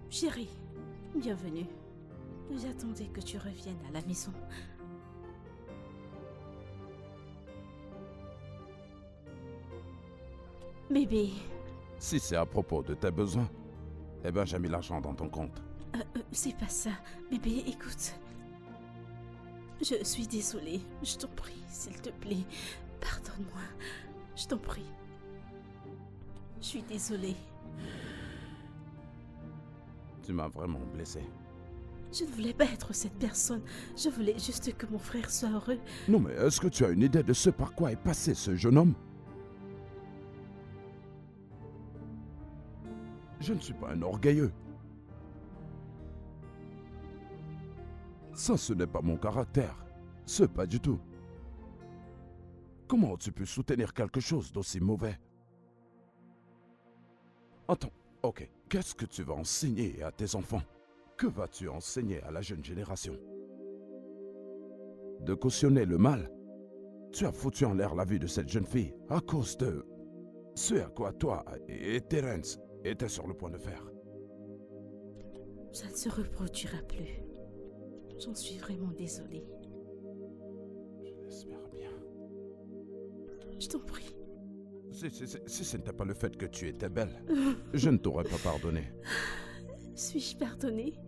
Chérie, bienvenue. J'attendais que tu reviennes à la maison. Bébé, Si c'est à propos de tes besoins, eh ben j'ai mis l'argent dans ton compte. c'est pas ça. Bébé, écoute. Je suis désolée. Je t'en prie, s'il te plaît. Pardonne-moi. Je t'en prie. Je suis désolée. Tu m'as vraiment blessé. Je ne voulais pas être cette personne. Je voulais juste que mon frère soit heureux. Non mais est-ce que tu as une idée de ce par quoi est passé ce jeune homme? Je ne suis pas un orgueilleux. Ça, ce n'est pas mon caractère. Ce pas du tout. Comment as-tu pu soutenir quelque chose d'aussi mauvais? Attends, ok. Qu'est-ce que tu vas enseigner à tes enfants? Que vas-tu enseigner à la jeune génération? De cautionner le mal? Tu as foutu en l'air la vie de cette jeune fille à cause de ce à quoi toi et Terence étaient sur le point de faire. Ça ne se reproduira plus. J'en suis vraiment désolée. Je l'espère bien. Je t'en prie. Si ce n'était pas le fait que tu étais belle, je ne t'aurais pas pardonné. Suis-je pardonnée?